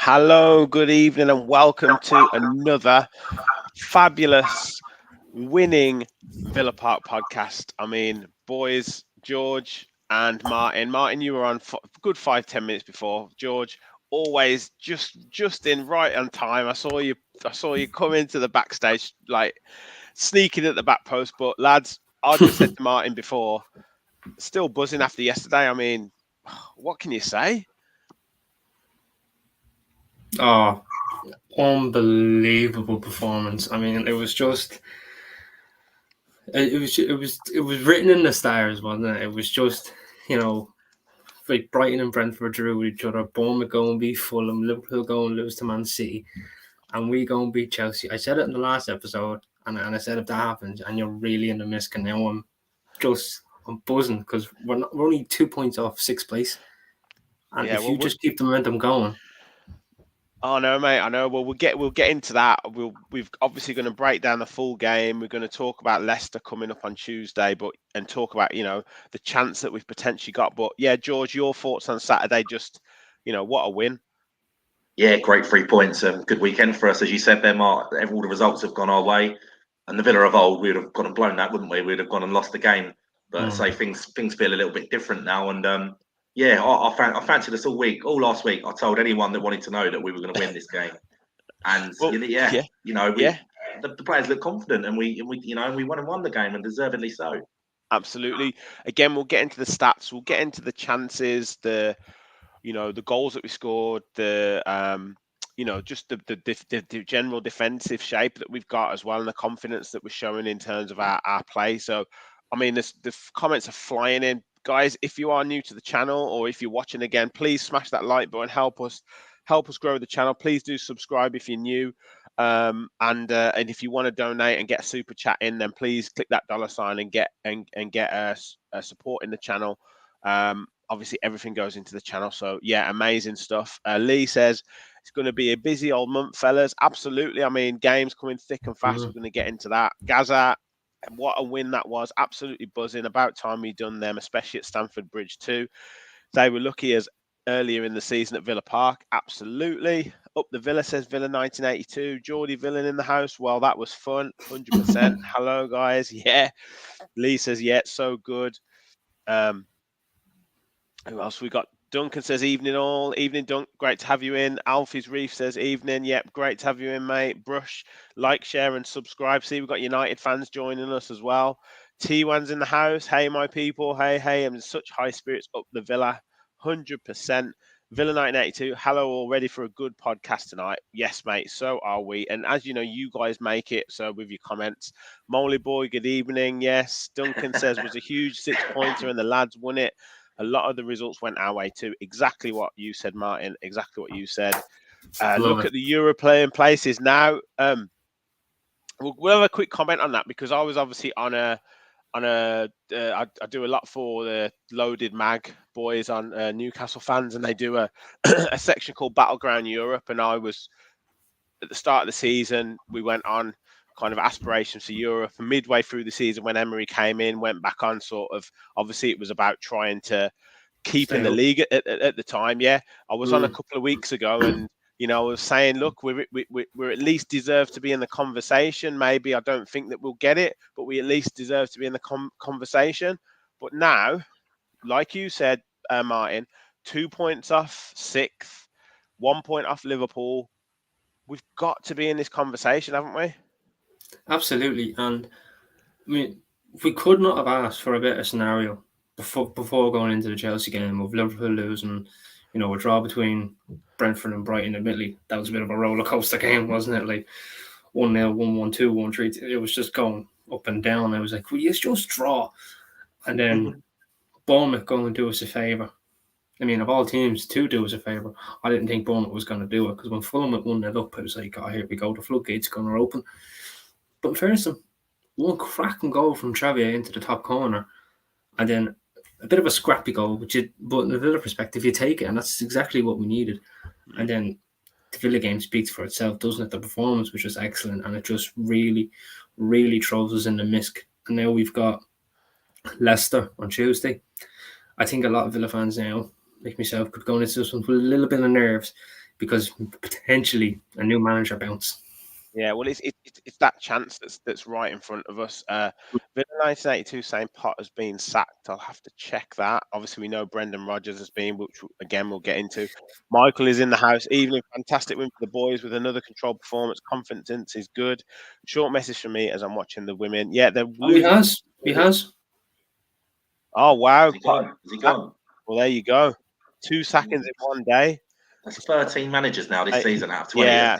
Hello, good evening, and welcome to another fabulous winning Villa Park podcast. I mean, boys, George and Martin. Martin, you were on good 5-10 minutes before. George, always just in right on time. I saw you. I saw you come into the backstage like sneaking at the back post. But lads, I just said to Martin before, still buzzing after yesterday. I mean, what can you say? Oh, unbelievable performance. I mean, it was written in the stars, wasn't it? It was just, you know, like Brighton and Brentford drew with each other, Bournemouth go and beat Fulham, Liverpool go and lose to Man City, and we go and beat Chelsea. I said it in the last episode, and I said if that happens and you're really in the mist, and now I'm buzzing because we're only 2 points off sixth place, and Yeah, if you just keep the momentum going. Oh no, mate. I know. Well, we'll get into that. We've obviously going to break down the full game. We're going to talk about Leicester coming up on Tuesday, and talk about the chance that we've potentially got. But yeah, George, your thoughts on Saturday? Just what a win. Yeah, great 3 points. Good weekend for us, as you said there, Mark. All the results have gone our way, and the Villa of old, we'd have gone and blown that, wouldn't we? We'd have gone and lost the game. But say things feel a little bit different now, and yeah, I fancied us all week, all last week. I told anyone that wanted to know that we were going to win this game, and Well, yeah, yeah, we yeah, the players look confident, and we won the game, and deservedly so. absolutely. Again, we'll get into the stats. We'll get into the chances. The goals that we scored. Just the general defensive shape that we've got as well, and the confidence that we're showing in terms of our play. So, I mean, the comments are flying in, guys. If you are new to the channel, or if you're watching again, please smash that like button. Help us grow the channel. Please do subscribe if you're new. And if you want to donate and get a super chat in, then please click that $sign and get a support in the channel. Obviously, everything goes into the channel. So yeah, amazing stuff. Lee says it's going to be a busy old month, fellas. Absolutely. I mean, games coming thick and fast. We're going to get into that. Gaza, what a win that was. Absolutely buzzing. About time we done them, especially at Stamford Bridge too. They were lucky as earlier in the season at Villa Park. Absolutely. Up the Villa, says Villa 1982. Geordie Villain in the house. Well, that was fun. 100%. Hello, guys. Yeah. Lee says, yeah, so good. Who else we got? Duncan says, evening all. Evening, Dunk. Great to have you in. Alfie's Reef says, evening. Yep, great to have you in, mate. Brush, like, share, and subscribe. See, we've got United fans joining us as well. T1's in the house. Hey, my people. Hey. I'm in such high spirits up the Villa. 100%. Villa 1982. Hello, all ready for a good podcast tonight? Yes, mate. So are we. And as you know, you guys make it. So with your comments, Molly Boy, good evening. Yes. Duncan says, was a huge 6-pointer and the lads won it. A lot of the results went our way too. Exactly what you said, Martin. Exactly what you said. Look at the Euro playing places now. We'll have a quick comment on that because I was obviously on a. I do a lot for the Loaded Mag boys on Newcastle fans, and they do a a section called Battleground Europe. And I was at the start of the season. We went on kind of aspirations for Europe. And midway through the season, when Emery came in, went back on sort of. Obviously, it was about trying to keep in the league at the time. Yeah, I was on a couple of weeks ago, and I was saying, look, we're at least deserve to be in the conversation. Maybe I don't think that we'll get it, but we at least deserve to be in the conversation. But now, like you said, Martin, 2 points off sixth, 1 point off Liverpool. We've got to be in this conversation, haven't we? Absolutely, and I mean, we could not have asked for a better scenario before going into the Chelsea game of Liverpool losing, a draw between Brentford and Brighton. Admittedly, that was a bit of a roller coaster game, wasn't it? Like 1-0, 1-1, 2-1, 3. It was just going up and down. I was like, well, yes, just draw, and then Bournemouth go and do us a favour. I mean, of all teams to do us a favour, I didn't think Bournemouth was going to do it because when Fulham went 1-0 up, it was like, oh, here we go, the floodgates going to open. But in fairness, one cracking goal from Xavier into the top corner, and then a bit of a scrappy goal, but in the Villa perspective, you take it, and that's exactly what we needed. And then the Villa game speaks for itself, doesn't it? The performance was just excellent, and it just really, really throws us in the mist. And now we've got Leicester on Tuesday. I think a lot of Villa fans now, like myself, could go into this one with a little bit of nerves because potentially a new manager bounce. Yeah, well, it's that chance that's right in front of us. Villa 1982 saying Potter's been sacked. I'll have to check that. Obviously, we know Brendan Rodgers has been, which again we'll get into. Michael is in the house. Evening, fantastic win for the boys with another controlled performance. Confidence is good. Short message from me as I'm watching the women. Yeah, they're losing. He has. Oh wow! Is he gone? Is he gone? Well, there you go. 2 sackings in one day. That's 13 managers now this season out of 20. Yeah,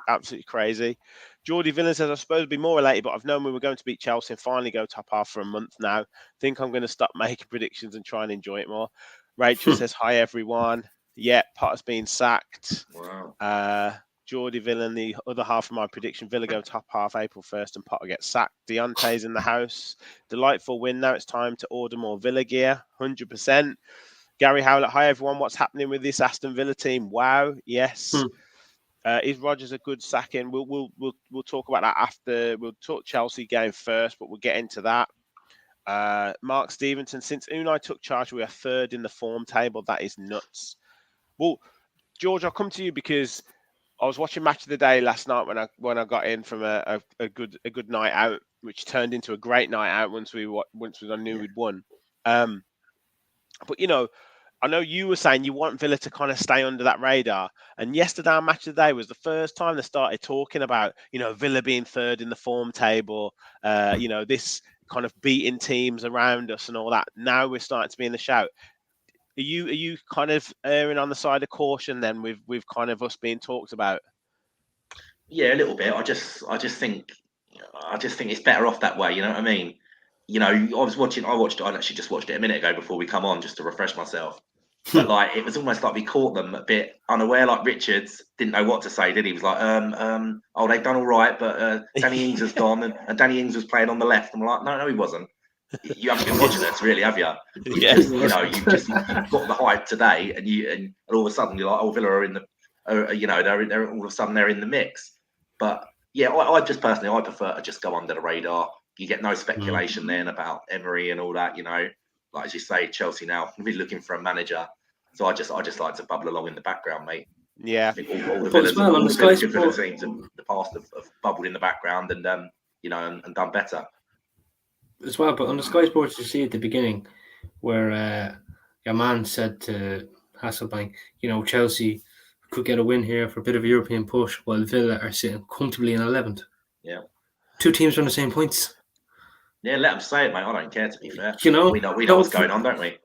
absolutely crazy. Geordie Villain says, I suppose it'd be more elated, but I've known we were going to beat Chelsea and finally go top half for a month now. Think I'm going to stop making predictions and try and enjoy it more. Rachel says, hi, everyone. Yeah, Potter's been sacked. Wow. Geordie Villain, the other half of my prediction, Villa go top half April 1st and Potter gets sacked. Deontay's in the house. Delightful win. Now it's time to order more Villa gear. 100%. Gary Howlett, hi everyone. What's happening with this Aston Villa team? Wow, yes. Is Rodgers a good sacking? We'll talk about that after. We'll talk Chelsea game first, but we'll get into that. Mark Stevenson, since Unai took charge, we are third in the form table. That is nuts. Well, George, I'll come to you because I was watching Match of the Day last night when I got in from a good night out, which turned into a great night out once I knew we'd won. But I know you were saying you want Villa to kind of stay under that radar. And yesterday, our Match of the Day was the first time they started talking about, Villa being third in the form table, this kind of beating teams around us and all that. Now we're starting to be in the shout. Are you kind of erring on the side of caution then with kind of us being talked about? Yeah, a little bit. I just think it's better off that way. You know what I mean? I actually just watched it a minute ago before we come on just to refresh myself. But it was almost like we caught them a bit unaware. Like Richards didn't know what to say, did he? He was like, they've done all right, but Danny Ings has gone, and Danny Ings was playing on the left. And we're like, no, he wasn't. You haven't been watching this, really, have you? You've got the hype today, and all of a sudden you're like, oh, Villa are in the, they're all of a sudden they're in the mix. But yeah, I just personally I prefer to just go under the radar. You get no speculation then about Emery and all that. Like as you say, Chelsea now will be looking for a manager. So I just like to bubble along in the background, mate. Yeah. I think all the Villas, all the good Villa teams in the past have bubbled in the background and and done better. As well, but on the Sky Sports, you see at the beginning where your man said to Hasselbank, Chelsea could get a win here for a bit of a European push, while Villa are sitting comfortably in 11th. Yeah. 2 teams on the same points. Yeah, let them say it, mate. I don't care, to be fair. We know what's going on, don't we?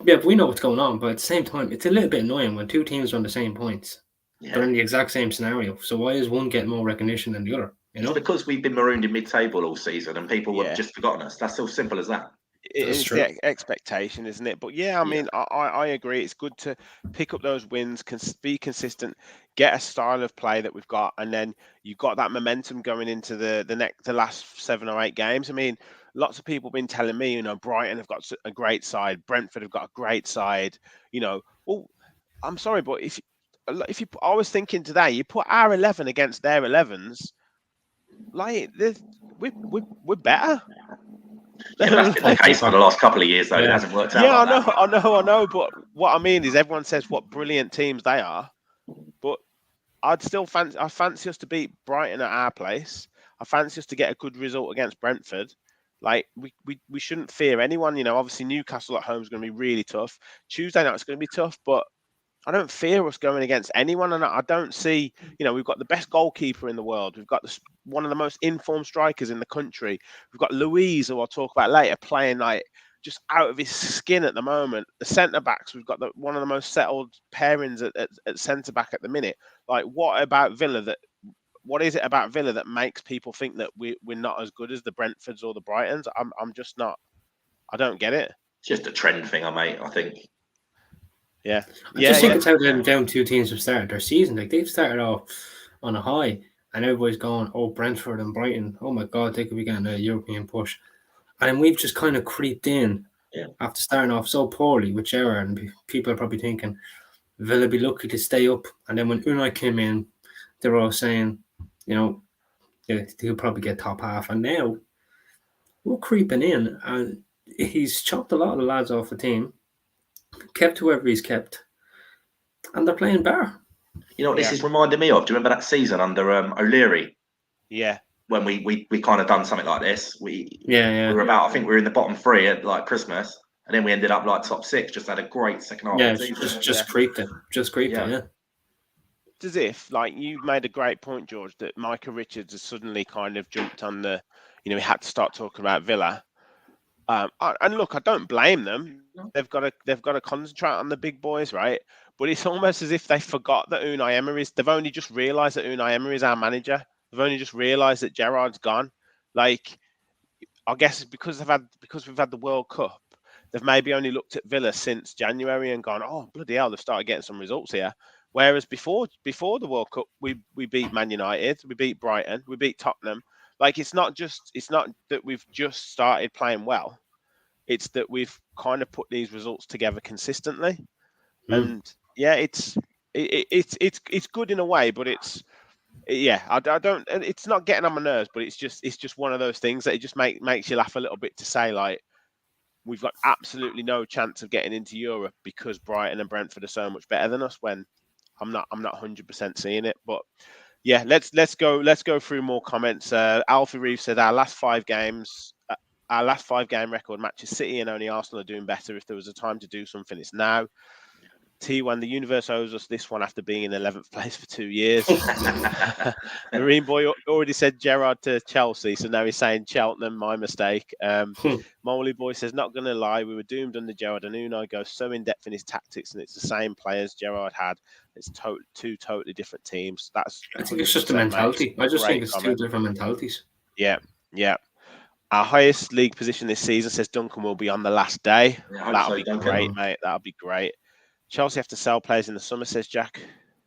Yeah, we know what's going on, but at the same time, it's a little bit annoying when 2 teams are on the same points. Yeah. They're in the exact same scenario. So why is one getting more recognition than the other? It's because we've been marooned in mid-table all season and people have just forgotten us. That's so simple as that. It's the expectation, isn't it? But yeah, I mean, I agree. It's good to pick up those wins, be consistent, get a style of play that we've got, and then you've got that momentum going into the last 7 or 8 games. I mean, lots of people have been telling me, Brighton have got a great side, Brentford have got a great side. Well, I'm sorry, but if you, I was thinking today, you put our 11 against their 11s, like we're better. Yeah, that's been the case for the last couple of years, though. It hasn't worked out. Yeah, I know. But what I mean is, everyone says what brilliant teams they are, but I fancy us to beat Brighton at our place. I fancy us to get a good result against Brentford. Like we shouldn't fear anyone. Obviously Newcastle at home is going to be really tough. Tuesday night it's going to be tough, but I don't fear us going against anyone, and I don't see. We've got the best goalkeeper in the world. We've got one of the most informed strikers in the country. We've got Louise, who I'll talk about later, playing like just out of his skin at the moment. The centre backs, we've got one of the most settled pairings at centre back at the minute. Like, what about Villa? What is it about Villa that makes people think that we're not as good as the Brentfords or the Brightons? I'm just not. I don't get it. It's just a trend thing, mate. I think. Yeah, I just think it's how them down 2 teams have started their season. Like, they've started off on a high, and everybody's going, "Oh, Brentford and Brighton, oh my God, they could be getting a European push." And then we've just kind of creeped in after starting off so poorly with Gerrard, and people are probably thinking Villa be lucky to stay up. And then when Unai came in, they were all saying, he'll probably get top half. And now we're creeping in, and he's chopped a lot of the lads off the team, kept whoever he's kept, and they're playing better. You know what this is reminding me of? Do you remember that season under O'Leary? Yeah. When we kind of done something like this. We Yeah. were about, I think we were in the bottom 3 at like Christmas, and then we ended up like top 6. Just had a great second half Yeah, of the season. just creeped it. Just creeped it, yeah. It's as if, like, you made a great point, George, that Micah Richards has suddenly kind of jumped on the, he had to start talking about Villa. And look, I don't blame them. They've got to concentrate on the big boys, right? But it's almost as if they forgot that Unai Emery's. They've only just realised that Unai Emery is our manager. They've only just realised that Gerrard's gone. Like, I guess because we've had the World Cup, they've maybe only looked at Villa since January and gone, oh bloody hell, they've started getting some results here. Whereas before the World Cup, we beat Man United, we beat Brighton, we beat Tottenham. Like, it's not that we've just started playing well. It's that we've kind of put these results together consistently. And yeah, it's good in a way, but it's I don't. It's not getting on my nerves, but it's just one of those things that it just makes you laugh a little bit to say, like, we've got absolutely no chance of getting into Europe because Brighton and Brentford are so much better than us. When I'm not 100% seeing it, but yeah, let's go through more comments. Alfie Reeve said our last 5 games. Our last 5 game record matches City and only Arsenal are doing better. If there was a time to do something, it's now. T1, the universe owes us this one after being in 11th place for 2 years. Marine Boy already said Gerrard to Chelsea, so now he's saying Cheltenham, my mistake. Molly Boy says, not going to lie, we were doomed under Gerrard, and Unai goes so in-depth in his tactics, and it's the same players Gerrard had. It's two totally different teams. I think it's just a mentality. I just think it's 2 different mentalities. Yeah. Our highest league position this season, says Duncan, will be on the last day. That'll be great, mate. That'll be great. Chelsea have to sell players in the summer, says Jack.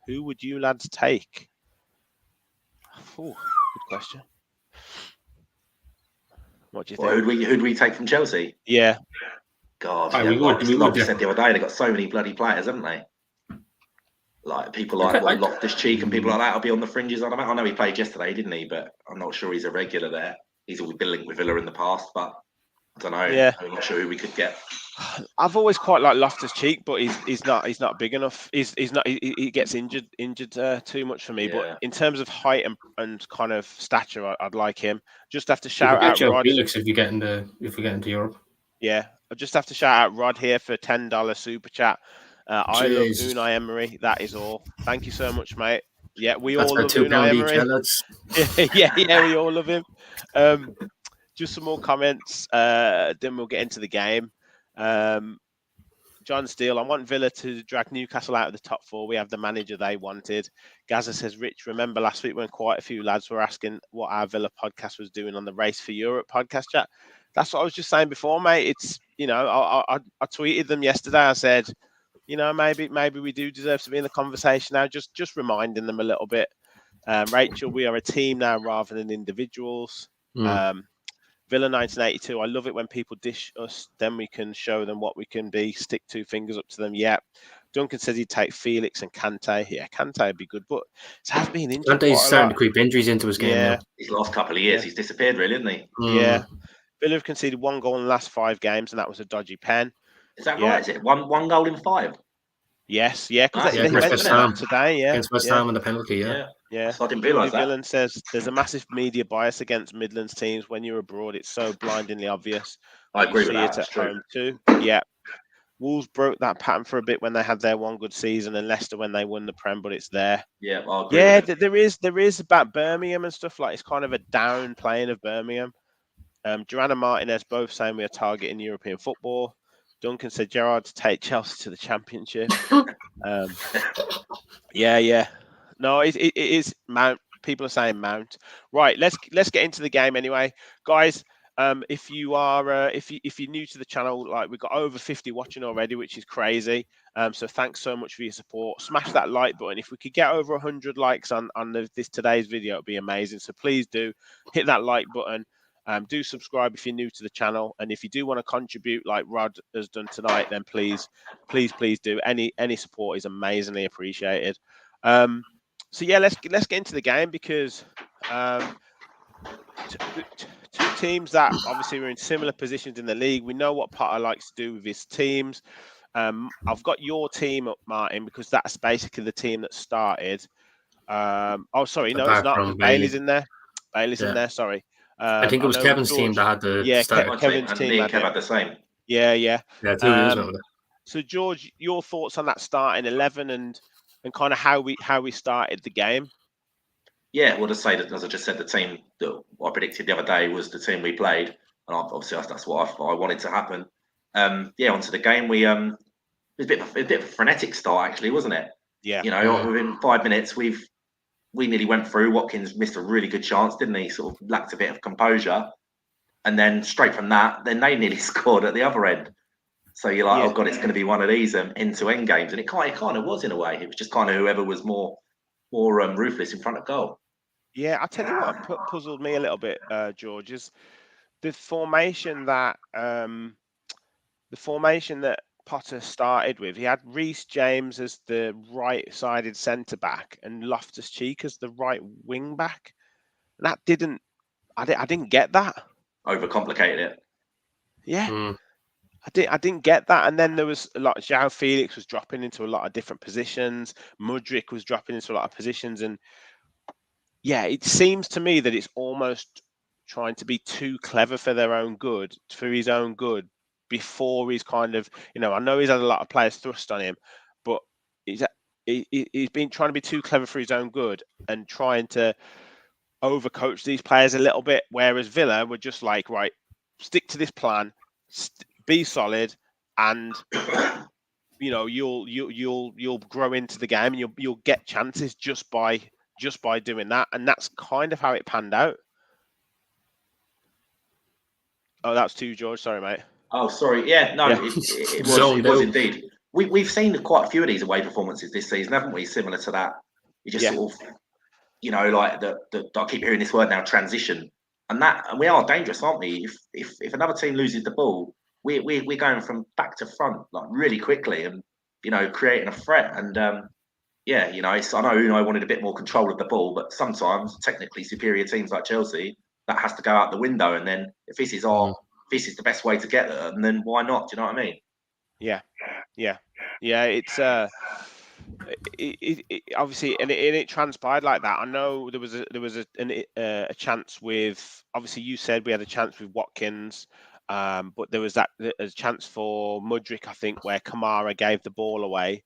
Who would you lads take? Good question. What do you think? Who'd we take from Chelsea? Yeah. God, like we said the other day, they've got so many bloody players, haven't they? Like people like Loftus-Cheek and people like that will be on the fringes. I know he played yesterday, didn't he? But I'm not sure he's a regular there. He's always been linked with Villa in the past, but I don't know. Yeah. I'm not sure who we could get. I've always quite liked Loftus-Cheek, but he's not big enough. He's not. He gets injured too much for me. Yeah. But in terms of height and kind of stature, I'd like him. Just have to shout out Rod. Felix if we get into Europe. Yeah, I just have to shout out Rod here for $10 super chat. I love Unai Emery. That is all. Thank you so much, mate. Yeah, we all love Unai Emery. Yeah, we all love him. Just some more comments. Then we'll get into the game. John Steele, I want Villa to drag Newcastle out of the top 4. We have the manager they wanted. Gaza says, Rich, remember last week when quite a few lads were asking what our Villa podcast was doing on the Race for Europe podcast chat? That's what I was just saying before, mate. It's, I tweeted them yesterday. I said, maybe we do deserve to be in the conversation now. Just reminding them a little bit. Rachel, we are a team now rather than individuals. Villa 1982. I love it when people dish us, then we can show them what we can be. Stick 2 fingers up to them. Yeah. Duncan says he'd take Felix and Kante. Yeah, Kante would be good, but it has been injured. Kante's starting to creep injuries into his game now. His last couple of years, he's disappeared, really, isn't he? Yeah. Villa have conceded 1 goal in the last 5 games, and that was a dodgy pen. Is that right? Is it one goal in 5? Yes, because they mentioned that today. Yeah, against West Ham and the penalty. Yeah. So I didn't realise that. Villain says there's a massive media bias against Midlands teams. When you're abroad, it's so blindingly obvious. I agree with that. That's true. Too. Yeah. Wolves broke that pattern for a bit when they had their one good season, and Leicester when they won the Prem, but it's there. Yeah, I agree there is about Birmingham and stuff, like it's kind of a down playing of Birmingham. Joanna Martinez both saying we are targeting European football. Duncan said Gerrard to take Chelsea to the Championship. Yeah. No, it is Mount. People are saying Mount. Right, let's get into the game anyway, guys. If you're new to the channel, like we've got over 50 watching already, which is crazy. So thanks so much for your support. Smash that like button. If we could get over 100 likes on today's video, it'd be amazing. So please do hit that like button. Do subscribe if you're new to the channel, and if you do want to contribute like Rod has done tonight, then please do. Any support is amazingly appreciated. So yeah, let's get into the game, because two teams that obviously were in similar positions in the league. We know what Potter likes to do with his teams. I've got your team up, Martin, because that's basically the team that started. Oh, sorry, no, it's Apart not, from because Bailey's Bailey. in there. Bailey's in Yeah. there. Sorry. I think it was know Kevin's team George. that had the Yeah, start. My team, Kevin's and team me and had Kev it. had the same. Yeah. Yeah, two of us went with it. So George, your thoughts on that starting 11 and kind of how we started the game? Yeah, well, to say that, as I just said, the team that I predicted the other day was the team we played, and obviously that's what I wanted to happen. Yeah, onto the game. It was a bit of a frenetic start, actually, wasn't it? Yeah. You know, within 5 minutes, we nearly went through. Watkins missed a really good chance, didn't he? Sort of lacked a bit of composure, and then straight from that, then they nearly scored at the other end. So you're like, Yeah. oh god, it's going to be one of these end-to-end games, and it kind of was in a way. It was just kind of whoever was more ruthless in front of goal. Yeah, I'll tell you what puzzled me a little bit, George, is the formation that Potter started with. He had Reece James as the right-sided centre back and Loftus-Cheek as the right wing back. And that I didn't get that. Overcomplicated it. Yeah. I didn't get that, and then there was a lot. João Felix was dropping into a lot of different positions. Mudryk was dropping into a lot of positions, and yeah, it seems to me that it's almost trying to be too clever for his own good, before he's kind of, I know he's had a lot of players thrust on him, but he's been trying to be too clever for his own good and trying to overcoach these players a little bit. Whereas Villa were just like, right, stick to this plan, be solid, and you'll grow into the game, and you'll get chances just by doing that. And that's kind of how it panned out. Oh, that's too, George. Sorry, mate. Oh, sorry. Yeah, no, Yeah. it was indeed. We've seen quite a few of these away performances this season, haven't we? Similar to that. You just sort of, like I keep hearing this word now, transition, and we are dangerous, aren't we? If another team loses the ball, we're going from back to front like really quickly, and creating a threat. And yeah, I know Unai wanted a bit more control of the ball, but sometimes technically superior teams like Chelsea, that has to go out the window. And then if this is the best way to get there, and then why not? Do you know what I mean? Yeah. It's obviously, and it transpired like that. I know there was a chance with, obviously you said we had a chance with Watkins, but there was a chance for Mudryk, I think, where Kamara gave the ball away.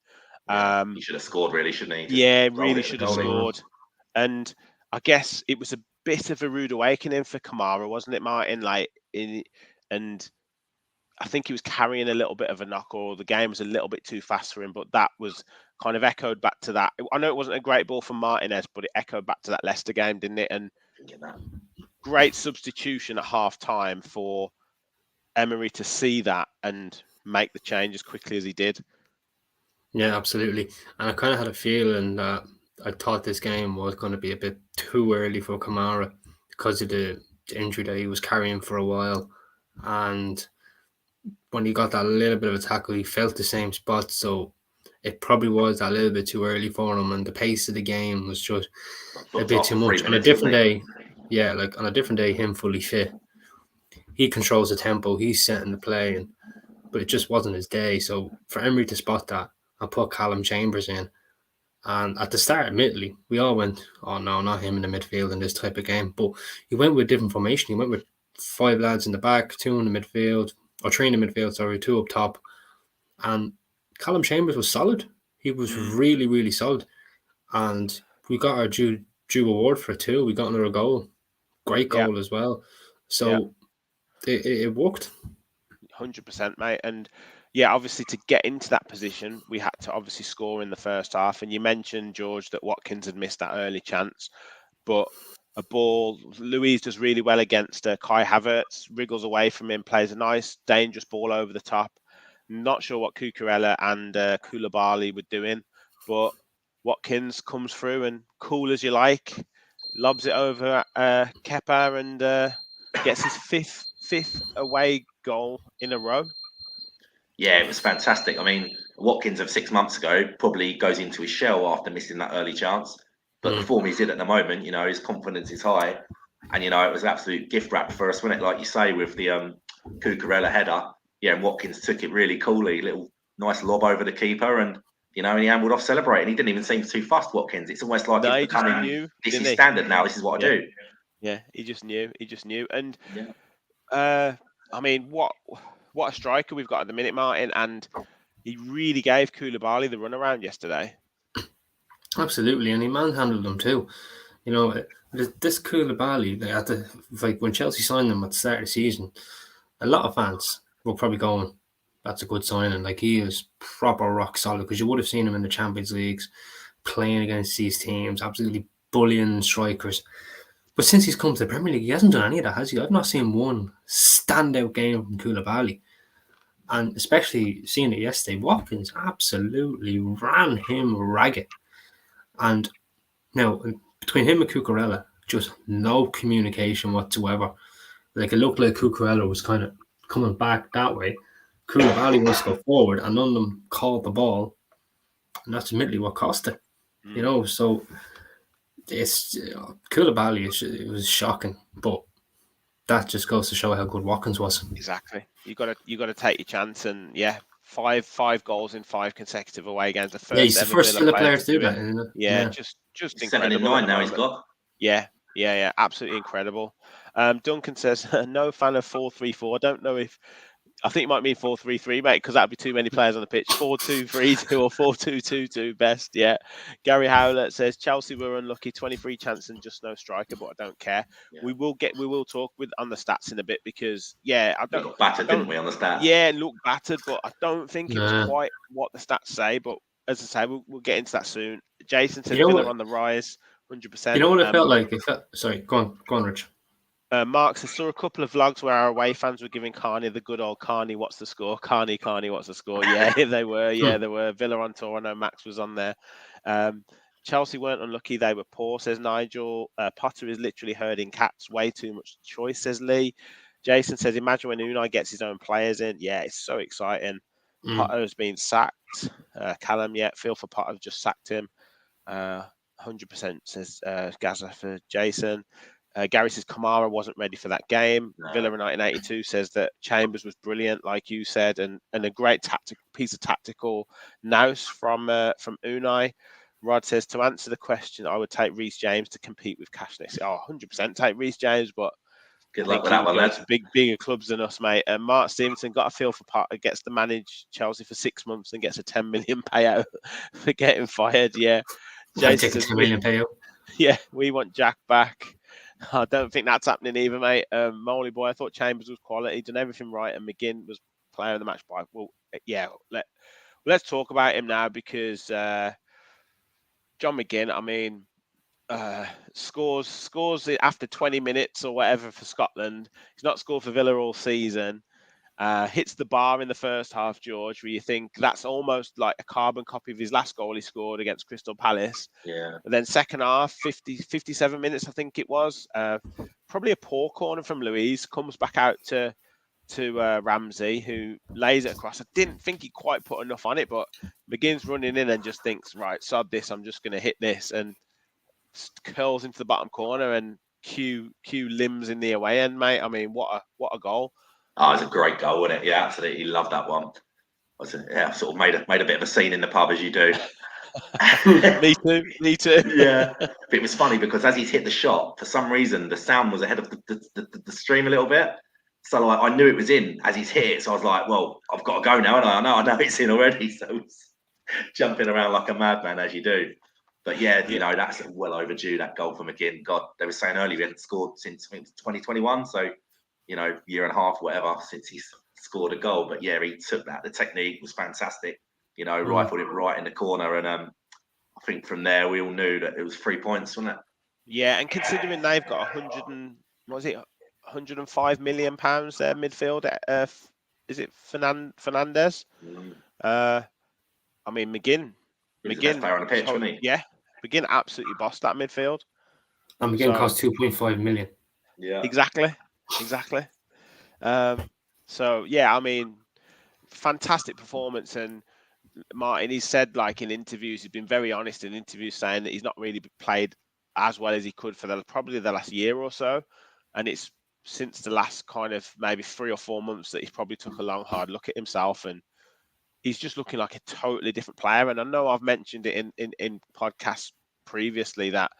He should have scored, really, shouldn't he? Yeah, really should have scored. And I guess it was a bit of a rude awakening for Kamara, wasn't it, Martin? And I think he was carrying a little bit of a knock, or the game was a little bit too fast for him. But that was kind of echoed back to that. I know it wasn't a great ball from Martinez, but it echoed back to that Leicester game, didn't it? And great substitution at half time for Emery to see that and make the change as quickly as he did. Yeah, absolutely. And I kind of had a feeling that I thought this game was going to be a bit too early for Kamara because of the injury that he was carrying for a while. And when he got that little bit of a tackle, he felt the same spot. So it probably was a little bit too early for him. And the pace of the game was just a bit too much. On a different day, on a different day, him fully fit, he controls the tempo, he's setting the play, but it just wasn't his day. So for Emery to spot that and put Callum Chambers in, and at the start, admittedly, we all went, oh no, not him in the midfield in this type of game. But he went with different formation. He went with 5 lads in the back, 2 in the midfield, or 3 in the midfield, 2 up top. And Callum Chambers was solid. He was really, really solid. And we got our due award for it too. We got another goal. Great goal as well. So it worked. 100%, mate. And yeah, obviously to get into that position, we had to obviously score in the first half. And you mentioned, George, that Watkins had missed that early chance, but a ball, Louise does really well against Kai Havertz, wriggles away from him, plays a nice, dangerous ball over the top. Not sure what Cucurella and Koulibaly were doing, but Watkins comes through and, cool as you like, lobs it over Kepa and gets his fifth away goal in a row. Yeah, it was fantastic. I mean, Watkins of 6 months ago probably goes into his shell after missing that early chance. But the form he's in at the moment, his confidence is high. And, it was an absolute gift wrap for us, wasn't it? Like you say, with the Cucurella header. Yeah, and Watkins took it really coolly. Little nice lob over the keeper, and he ambled off celebrating. He didn't even seem too fussed, Watkins. It's almost like No, it's he just becoming knew, this didn't is he? standard now. This is what I do. Yeah, he just knew. And Yeah. I mean, what a striker we've got at the minute, Martin, and he really gave Koulibaly the runaround yesterday. Absolutely, and he manhandled them too. This Koulibaly, when Chelsea signed him at the start of the season, a lot of fans were probably going, "That's a good signing." Like, he is proper rock solid, because you would have seen him in the Champions Leagues playing against these teams, absolutely bullying strikers. But since he's come to the Premier League, he hasn't done any of that, has he? I've not seen one standout game from Koulibaly. And especially seeing it yesterday, Watkins absolutely ran him ragged. And now, between him and Cucurella, just no communication whatsoever. Like, it looked like Cucurella was kind of coming back that way. Koulibaly wants to go forward, and none of them called the ball. And that's admittedly what cost it. So it's Koulibaly. It was shocking, but that just goes to show how good Watkins was. Exactly. You got to take your chance, and five goals in 5 consecutive away games. The first He's the ever first Villa player to do that. Isn't it? Yeah, just He's incredible. 7 in 9 now. He's got. Yeah, absolutely incredible. Duncan says no fan of 4-3-4. I don't know if I think it might mean 4-3-3, mate, because that'd be too many players on the pitch. 4-2-3-2 or 4-2-2-2 best. Yeah. Gary Howlett says Chelsea were unlucky, 23 chances and just no striker, but I don't care. Yeah. We will talk on the stats in a bit, because we got battered, didn't we, on the stats? Yeah, look battered, but I don't think it was quite what the stats say. But as I say, we'll get into that soon. Jason says Villa on the rise, 100%. You know what it felt like? Sorry, go on, Rich. Mark says, saw a couple of vlogs where our away fans were giving Carney the good old Carney, what's the score? Carney, what's the score? Yeah, they were. Yeah, they were. Villa on tour. I know Max was on there. Chelsea weren't unlucky. They were poor, says Nigel. Potter is literally herding cats. Way too much choice, says Lee. Jason says, imagine when Unai gets his own players in. Yeah, it's so exciting. Potter has been sacked. Callum, feel for Potter, just sacked him. 100% says Gaza for Jason. Gary says Kamara wasn't ready for that game. No. Villa in 1982 says that Chambers was brilliant, like you said, and a great piece of tactical nous from Unai. Rod says, to answer the question, I would take Reece James to compete with Cashness. 100% take Reece James, but good luck with that one, lads. Bigger clubs than us, mate. And Mark Stevenson got a feel for Potter, gets to manage Chelsea for 6 months and gets a 10 million payout for getting fired. Yeah, Jason says, 10 million payout. Yeah, we want Jack back. I don't think that's happening either, mate. Molly boy, I thought Chambers was quality, done everything right, and Mcginn was player of the match by. Well, yeah, let's talk about him now, because John Mcginn, I mean, scores after 20 minutes or whatever for Scotland. He's not scored for Villa all season. Hits the bar in the first half, George, where you think that's almost like a carbon copy of his last goal he scored against Crystal Palace. Yeah. And then second half, 57 minutes, I think it was. Probably a poor corner from Louise, comes back out to Ramsey, who lays it across. I didn't think he quite put enough on it, but McGinn's running in and just thinks, right, sod this, I'm just going to hit this, and curls into the bottom corner, and Q limbs in the away end, mate. I mean, what a goal. Oh, it was a great goal, wasn't it? Yeah, absolutely. Loved that one. Sort of made a bit of a scene in the pub, as you do. Me too. Yeah. But it was funny because as he's hit the shot, for some reason, the sound was ahead of the stream a little bit. So like, I knew it was in as he's hit it. So I was like, well, I've got to go now. And I know it's in already. So I was jumping around like a madman, as you do. But yeah, that's well overdue, that goal for McGinn. God, they were saying earlier he hadn't scored since, I think, 2021. So, year and a half, whatever, since he's scored a goal. But yeah, he took that. The technique was fantastic. Rifled it right in the corner. And I think from there, we all knew that it was 3 points, wasn't it? Yeah, and considering they've got 105 million pounds there midfield, is it Fernandez? I mean, McGinn the best player on the pitch, wasn't he? Yeah, McGinn absolutely bossed that midfield. And McGinn cost 2.5 million. Yeah, exactly. So yeah, I mean, fantastic performance. And Martin, he said, like, in interviews, he's been very honest in interviews, saying that he's not really played as well as he could for probably the last year or so, and it's since the last kind of maybe 3 or 4 months that he's probably took a long hard look at himself and he's just looking like a totally different player. And I know I've mentioned it in podcasts previously that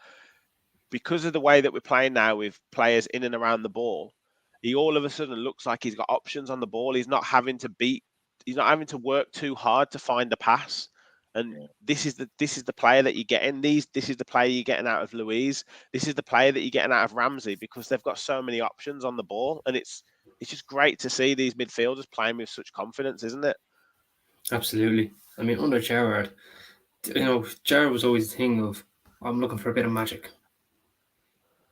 because of the way that we're playing now with players in and around the ball, he all of a sudden looks like he's got options on the ball. He's not having to work too hard to find the pass. And this is the player that you're getting. This is the player you're getting out of Louise. This is the player that you're getting out of Ramsey, because they've got so many options on the ball. And it's just great to see these midfielders playing with such confidence, isn't it? Absolutely. I mean, under Gerrard, Gerrard was always the thing of, I'm looking for a bit of magic.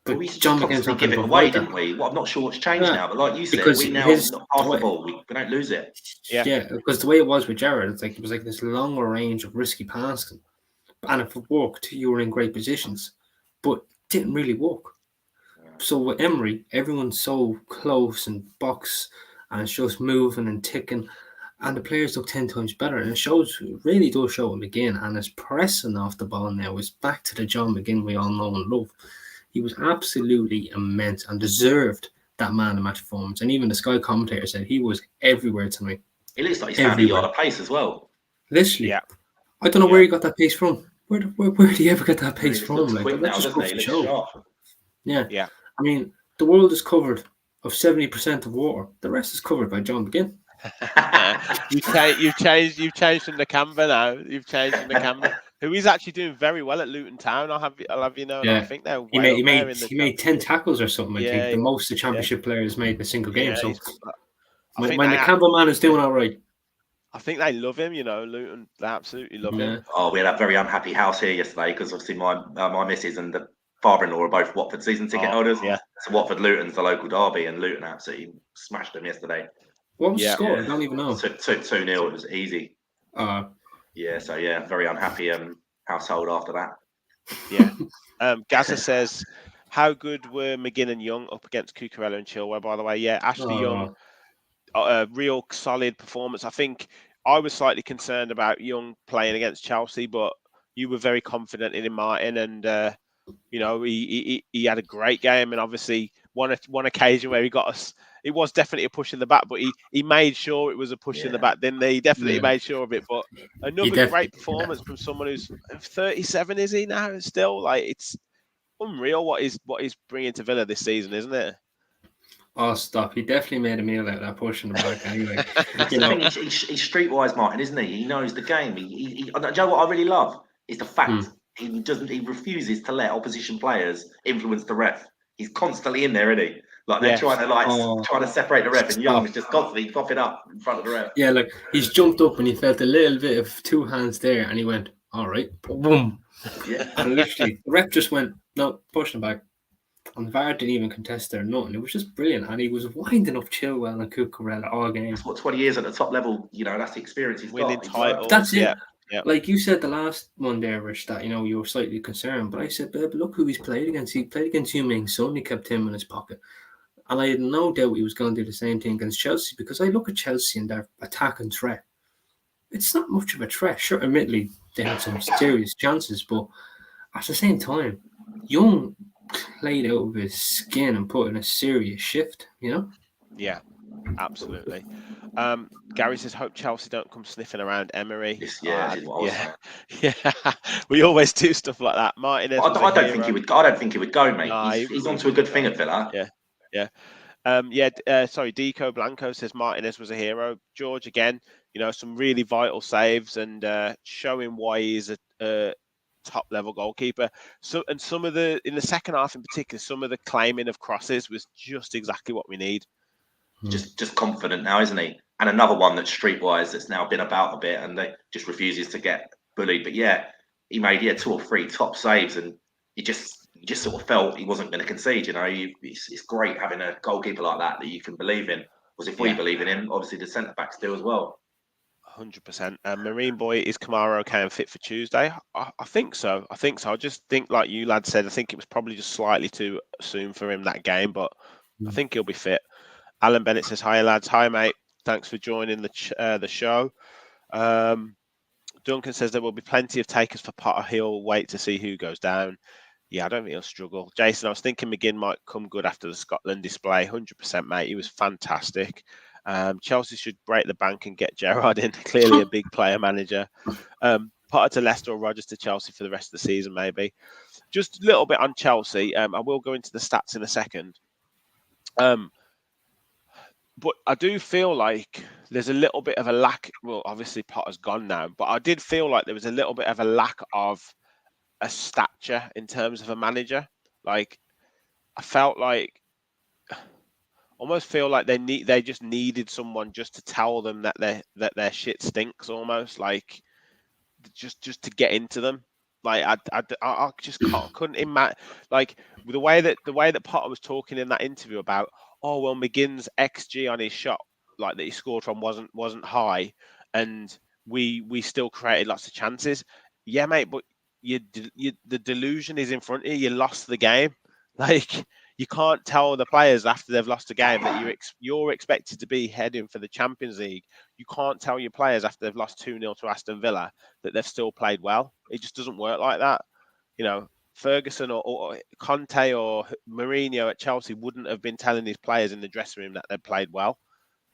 But we used to John just McGinn's constantly not give going it to away, avoid that. didn't we? Well, I'm not sure what's changed now, but like you said, Because we now his- not pass the ball, we don't lose it. Yeah, because the way it was with Gerrard, it was like this longer range of risky passing. And if it worked, you were in great positions. But it didn't really work. So with Emery, everyone's so close and box, and it's just moving and ticking, and the players look 10 times better. And it really does show McGinn, and his pressing off the ball now is back to the John McGinn we all know and love. He was absolutely immense and deserved that man of the match performance. And even the Sky commentator said he was everywhere tonight. It looks like he's found a yard of pace as well. Literally. Yeah. I don't know where he got that pace from. Where did he ever get that pace He from? looks Like, quick that now, just doesn't goes he? to He looks show. sharp. Yeah. I mean, the world is covered of 70% of water. The rest is covered by John McGinn. You've changed from the Canva now. You've changed from the Canva, who is actually doing very well at Luton Town. I'll have you know. Yeah. I think they're He made 10 tackles or something. I think the most the championship players made in a single game. So when the Canva man is doing all right. I think they love him. Luton, they absolutely love him. Oh, we had a very unhappy house here yesterday because obviously my missus and the father-in-law are both Watford season ticket holders. Yeah. So Watford Luton's the local derby, and Luton absolutely smashed them yesterday. What was the score? I don't even know. 2-0. It was easy. Very unhappy household after that. Yeah. Gaza says, how good were McGinn and Young up against Cucurella and Chilwell, by the way? Yeah, Ashley Young, a real solid performance. I think I was slightly concerned about Young playing against Chelsea, but you were very confident in him, Martin, and he had a great game, and obviously one occasion where he got us. It was definitely a push in the back, but he made sure it was a push in the back, didn't he? He definitely made sure of it. But another great performance from someone who's 37, is he now? Still, like, it's unreal what he's bringing to Villa this season, isn't it? Oh, stop. He definitely made a meal out of that push in the back anyway. He's streetwise, Martin, isn't he? He knows the game. You know what I really love is the fact he refuses to let opposition players influence the ref. He's constantly in there, isn't he? Like they're trying to separate the ref, and Young's just constantly popping up in front of the ref. Yeah, like he's jumped up and he felt a little bit of two hands there, and he went, "All right, boom." Yeah, and literally the ref just went, "No, push him back." And the VAR didn't even contest there, nothing. It was just brilliant, and he was winding up Chilwell and Cucurella all game. That's what 20 years at the top level, that's the experience he's winning got. titles. That's it. Yeah. Like you said the last one there, Rich, that you were slightly concerned, but I said, "Babe, look who he's played against. He played against Huming's son. He kept him in his pocket." And I had no doubt he was going to do the same thing against Chelsea, because I look at Chelsea and their attack and threat. It's not much of a threat. Sure, admittedly, they had some serious chances, but at the same time, Young played out of his skin and put in a serious shift, Yeah, absolutely. Gary says, hope Chelsea don't come sniffing around Emery. Yeah. We always do stuff like that. Martinez. I don't think he would go, mate. Nah, he's onto a good thing at Villa. Yeah. Sorry, Deco Blanco says Martinez was a hero. George, again, some really vital saves and showing why he's a top level goalkeeper. So, and in the second half in particular, some of the claiming of crosses was just exactly what we need. Just confident now, isn't he? And another one that's streetwise that's now been about a bit and they just refuses to get bullied. But yeah, he made 2 or 3 top saves, and you just sort of felt he wasn't going to concede. It's great having a goalkeeper like that you can believe in. Because if we believe in him, obviously the centre backs do as well. 100%. Marine Boy, is Kamara okay and fit for Tuesday? I think so. I just think, like you lad said, I think it was probably just slightly too soon for him that game, but I think he'll be fit. Alan Bennett says, hi lads. Hi mate. Thanks for joining the show. Duncan says there will be plenty of takers for Potter. He'll wait to see who goes down. Yeah, I don't think he'll struggle. Jason, I was thinking McGinn might come good after the Scotland display. 100%, mate. He was fantastic. Chelsea should break the bank and get Gerrard in. Clearly a big player manager. Potter to Leicester or Rodgers to Chelsea for the rest of the season, maybe. Just a little bit on Chelsea. I will go into the stats in a second. But I do feel like there's a little bit of a lack. Well, obviously Potter's gone now, but I did feel like there was a little bit of a lack of a stature in terms of a manager. Like I felt like, almost feel like they just needed someone just to tell them that their shit stinks, almost like just to get into them. Like I just couldn't imagine, like the way that Potter was talking in that interview about, oh well, McGinn's XG on his shot, like that he scored from, wasn't high, and we still created lots of chances. Yeah, mate, but the delusion is in front of you. You lost the game. Like you can't tell the players after they've lost a game that you're expected to be heading for the Champions League. You can't tell your players after they've lost 2-0 to Aston Villa that they've still played well. It just doesn't work like that. You know, Ferguson or Conte or Mourinho at Chelsea wouldn't have been telling his players in the dressing room that they played well.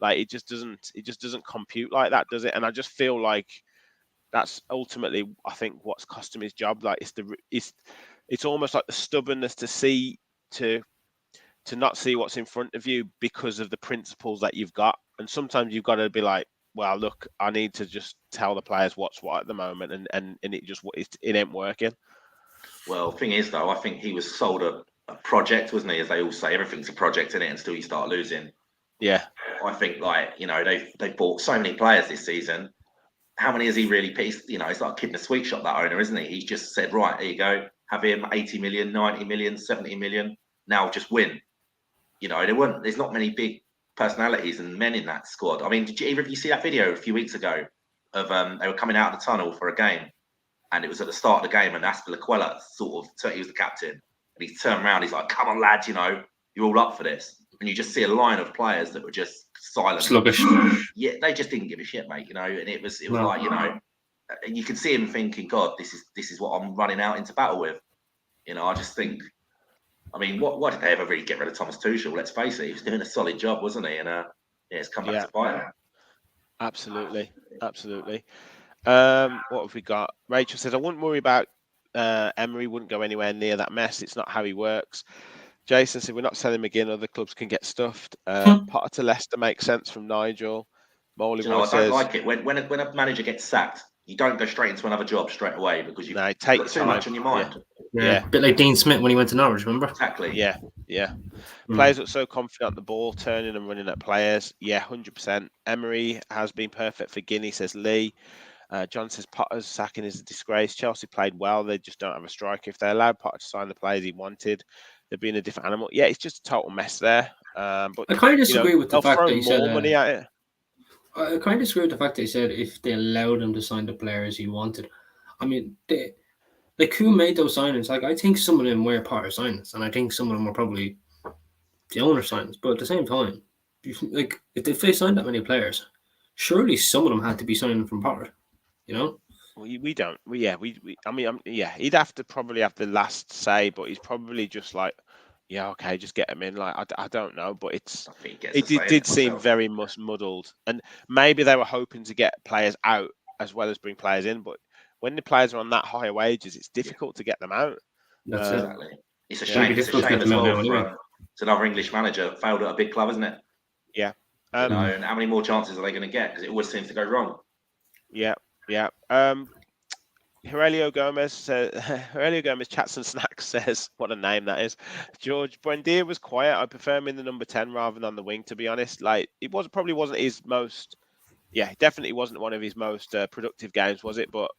Like it just doesn't compute like that, does it? And I just feel like that's ultimately, I think, what's cost him his job. Like it's almost like the stubbornness to not see what's in front of you because of the principles that you've got. And sometimes you've got to be like, well, look, I need to just tell the players what's what at the moment, and it ain't working. Well, thing is though, I think he was sold a project, wasn't he? As they all say, everything's a project in it until you start losing. Yeah. I think they bought so many players this season. How many has he really pieced? It's like a kid in a sweet shop, that owner, isn't he? He's just said, right, there you go, have him 80 million, 90 million, 70 million. Now just win. There's not many big personalities and men in that squad. I mean, did either of you see that video a few weeks ago of they were coming out of the tunnel for a game, and it was at the start of the game, and Aspilicueta he was the captain, and he turned around, he's like, come on lads, you're all up for this. And you just see a line of players that were just silent. Sluggish. Yeah, they just didn't give a shit, mate, and it was like, and you could see him thinking, God, this is what I'm running out into battle with. I just think, I mean, what did they ever really get rid of Thomas Tuchel? Let's face it, he was doing a solid job, wasn't he? And it's come back to bite him. Absolutely. What have we got? Rachel says, I wouldn't worry about Emery, wouldn't go anywhere near that mess. It's not how he works. Jason said, we're not selling McGinn, other clubs can get stuffed. Potter to Leicester makes sense from Nigel. Molly I says, don't like it. When a manager gets sacked, you don't go straight into another job straight away because you've got too much on your mind. Yeah. A bit like Dean Smith when he went to Norwich, remember? Exactly. Yeah. Players look so confident, the ball turning and running at players. Yeah, 100%. Emery has been perfect for Guinea, says Lee. John says Potter's sacking is a disgrace. Chelsea played well. They just don't have a striker. If they allowed Potter to sign the players he wanted, they'd be in a different animal. Yeah, it's just a total mess there. But I kind of disagree with the fact that he said money at it. I kind of disagree with the fact that he said if they allowed him to sign the players he wanted. I mean, who made those signings? Like, I think some of them were Potter signings, and I think some of them were probably the owner signings. But at the same time, like, if they signed that many players, surely some of them had to be signing from Potter. We don't. He'd have to probably have the last say, but he's probably just like, yeah, okay, just get him in. Like, I don't know, but it did seem very muddled, and maybe they were hoping to get players out as well as bring players in, but when the players are on that higher wages, it's difficult to get them out. That's exactly. It's a shame. It's a shame as well. It's another English manager failed at a big club, isn't it? Yeah. And how many more chances are they going to get? Because it always seems to go wrong. Yeah. Aurelio Gomez Chats and Snacks says, what a name that is. George, Buendia was quiet. I prefer him in the number 10 rather than on the wing, to be honest. Like, it probably wasn't his most, definitely wasn't one of his most productive games, was it? But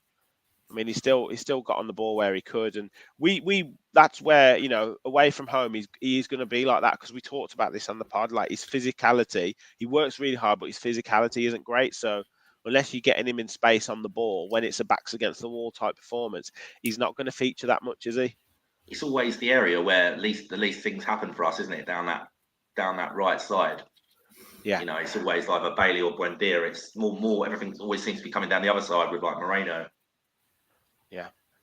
I mean, he still got on the ball where he could, and we that's where, away from home he's going to be like that, because we talked about this on the pod. Like, his physicality, he works really hard, but his physicality isn't great. So unless you're getting him in space on the ball when it's a backs against the wall type performance, he's not going to feature that much, is he? It's always the area where the least things happen for us, isn't it? Down that right side. Yeah. It's always either Bailey or Buendia. It's more. Everything always seems to be coming down the other side with like Moreno.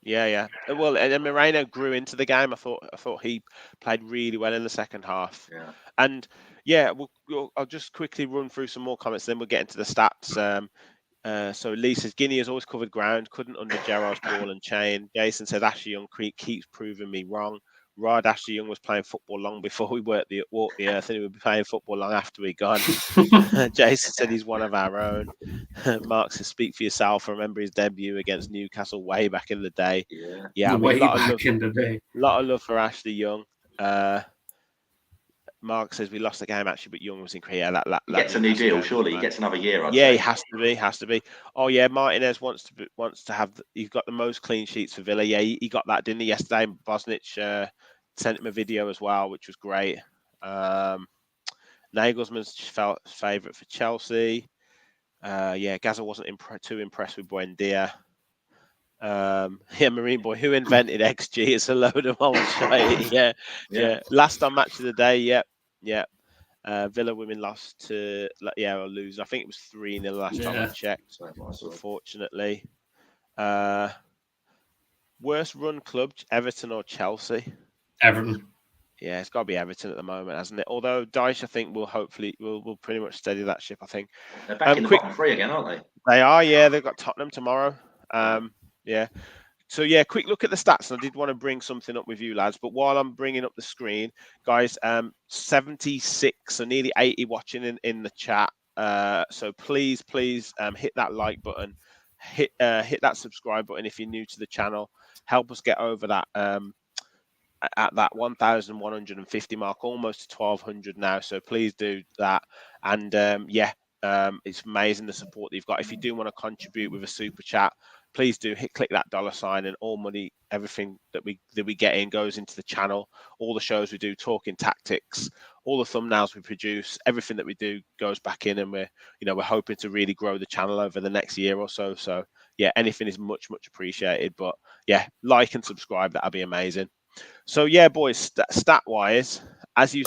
Yeah. Well, and then Moreno grew into the game. I thought he played really well in the second half. Yeah. And yeah, I'll just quickly run through some more comments, then we'll get into the stats. So Lee says Guinea has always covered ground, couldn't under Gerrard's ball and chain. Jason says Ashley Young keeps proving me wrong. Rod Ashley Young was playing football long before we walked the earth, and he would be playing football long after we gone. Jason said he's one of our own. Mark says, speak for yourself. I remember his debut against Newcastle way back in the day. Yeah. I mean, way back in the day. Lot of love for Ashley Young. Mark says we lost the game actually, but Young was in Korea. He gets a new deal, surely. He gets another year. I'd say. He has to be. Oh yeah, Martinez wants to have. He's got the most clean sheets for Villa. Yeah, he got that, didn't he? Yesterday, Bosnich sent him a video as well, which was great. Nagelsmann's favourite for Chelsea. Gaza wasn't too impressed with Buendia. Marine Boy, who invented XG? It's a load of old shit. Yeah. Last on match of the day. Yep. Villa women lost to or lose. I think it was 3-0 last time I checked. Unfortunately. Worst run club, Everton or Chelsea? Everton. Yeah, it's got to be Everton at the moment, hasn't it? Although Dyche, I think, will pretty much steady that ship. I think they're back in the bottom three again, aren't they? They are. Yeah, they've got Tottenham tomorrow. Yeah. So yeah, quick look at the stats. And I did want to bring something up with you lads, but while I'm bringing up the screen, guys, 76, so nearly 80 watching in the chat. So please hit that like button, hit that subscribe button if you're new to the channel. Help us get over that at that 1,150 mark, almost to 1,200 now. So please do that. And it's amazing the support that you've got. If you do want to contribute with a super chat, please do click that $sign, and all money, everything that we get in goes into the channel. All the shows we do, Talking Tactics, all the thumbnails we produce, everything that we do goes back in, and we're hoping to really grow the channel over the next year or so. So yeah, anything is much appreciated. But yeah, like and subscribe, that'd be amazing. So yeah, boys, stat wise, as you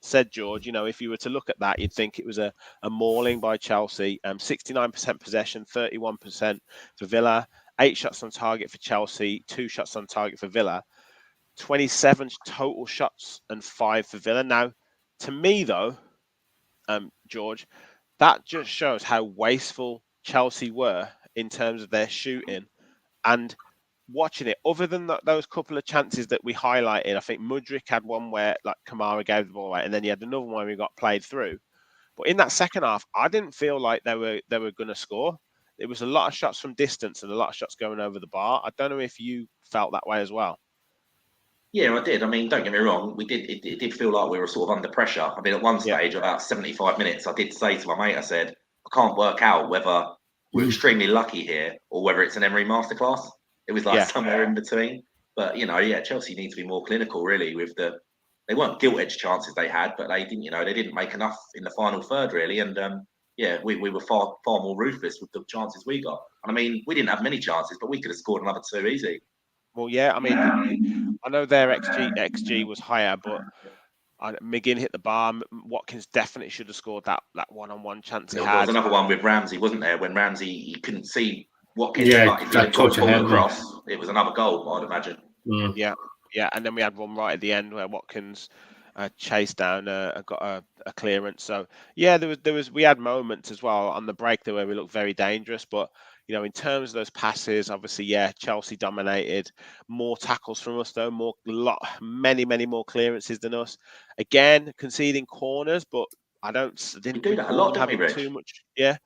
said, George, if you were to look at that, you'd think it was a mauling by Chelsea. 69% possession, 31% for Villa, 8 shots on target for Chelsea, 2 shots on target for Villa, 27 total shots and 5 for Villa. Now, to me though, George, that just shows how wasteful Chelsea were in terms of their shooting. And watching it, other than those couple of chances that we highlighted, I think Mudryk had one where Kamara gave the ball away, and then he had another one where we got played through. But in that second half, I didn't feel like they were going to score. It was a lot of shots from distance and a lot of shots going over the bar. I don't know if you felt that way as well. Yeah, I did. I mean, don't get me wrong. We did. It did feel like we were sort of under pressure. I mean, at one stage, about 75 minutes, I did say to my mate, I said, I can't work out whether we're extremely lucky here or whether it's an Emery masterclass. It was somewhere in between. But, Chelsea need to be more clinical, really, with they weren't gilt-edged chances they had, but they didn't make enough in the final third, really. And, we were far more ruthless with the chances we got. And, I mean, we didn't have many chances, but we could have scored another 2 easy. Well, yeah, I mean, I know their XG was higher, but Mcginn hit the bar. Watkins definitely should have scored that one-on-one chance he had. There was another one with Ramsey, wasn't there? When Ramsey, he couldn't see Watkins. Yeah, if he had got across, it was another goal, I'd imagine. Yeah, and then we had one right at the end where Watkins chased down got a clearance. So yeah, we had moments as well on the break there where we looked very dangerous, but in terms of those passes, obviously, Chelsea dominated. More tackles from us though, many more clearances than us. Again, conceding corners, but I didn't do that a lot, having too much. Yeah,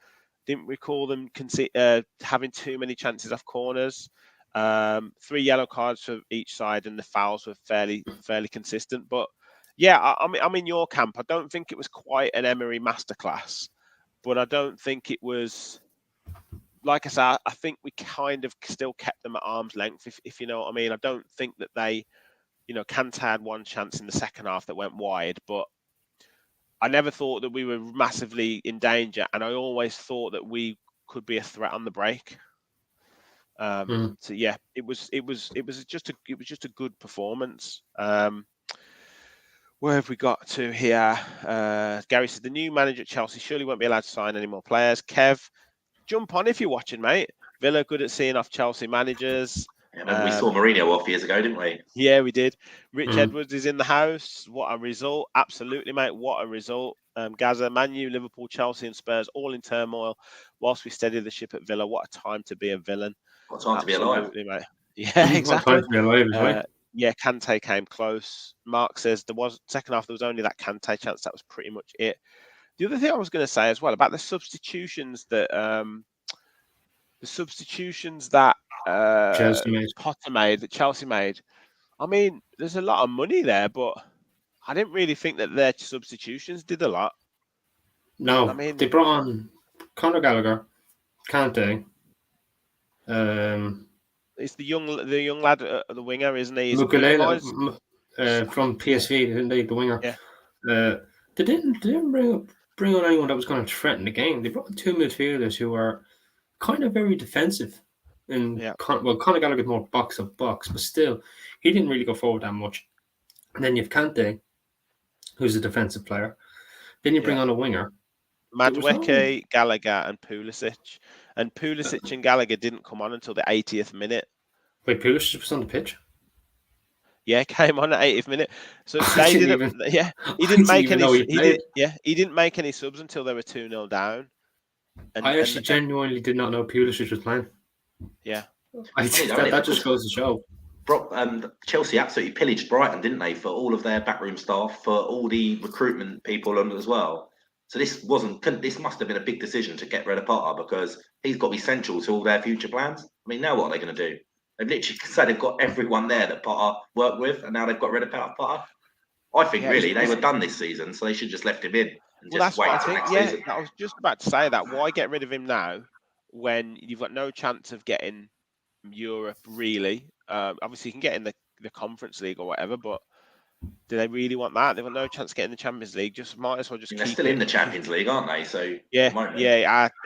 didn't recall them having too many chances off corners. 3 yellow cards for each side, and the fouls were fairly consistent. But yeah, I'm in your camp. I don't think it was quite an Emery masterclass, but I don't think it was. Like I said, I think we kind of still kept them at arm's length, if you know what I mean. I don't think that they, Kante had one chance in the second half that went wide, but I never thought that we were massively in danger, and I always thought that we could be a threat on the break. So yeah, it was just a good performance. Where have we got to here? Gary says the new manager at Chelsea surely won't be allowed to sign any more players. Kev, jump on if you're watching, mate. Villa good at seeing off Chelsea managers. I remember we saw Mourinho off years ago, didn't we? Yeah, we did. Rich Edwards is in the house. What a result. Absolutely, mate. What a result. Gaza, Man U, Liverpool, Chelsea and Spurs all in turmoil whilst we steady the ship at Villa. What a time to be a villain. What time to be alive. Absolutely, mate. Yeah, What exactly. time to be alive as well. Yeah, Kante came close. Mark says there was second half, there was only that Kante chance. That was pretty much it. The other thing I was going to say as well about the substitutions that Chelsea made. Potter made, that Chelsea made. I mean, there's a lot of money there, but I didn't really think that their substitutions did a lot. No, I mean, they brought on Conor Gallagher, Kante. It's the young lad, the winger, isn't he? Mcginn from PSV, didn't they? The winger. Yeah. They didn't bring on anyone that was going to threaten the game. They brought on two midfielders who were kind of very defensive. And Conor Gallagher more box of box, but still, he didn't really go forward that much. And then you have Kante, who's a defensive player. Then you bring on a winger. Madueke, Gallagher, and Pulisic. And Pulisic and Gallagher didn't come on until the 80th minute. Wait, Pulisic was on the pitch? Yeah, came on at 80th minute. So they didn't. He didn't make any. He didn't make any subs until they were 2-0 down. And, I actually genuinely did not know Pulisic was playing. Yeah, that just goes to show. Chelsea absolutely pillaged Brighton, didn't they, for all of their backroom staff, for all the recruitment people as well. So this must have been a big decision to get rid of Potter, because he's got to be central to all their future plans. I mean, now what are they going to do? They've literally said they've got everyone there that Potter worked with, and now they've got rid of Potter. I think really they were done this season, so they should just left him in. And that's what I think. Season. I was just about to say that. Why get rid of him now when you've got no chance of getting Europe, really? Obviously, you can get in the Conference League or whatever, but do they really want that? They've got no chance of getting the Champions League. Just might as well just. They're still in the Champions League, aren't they? So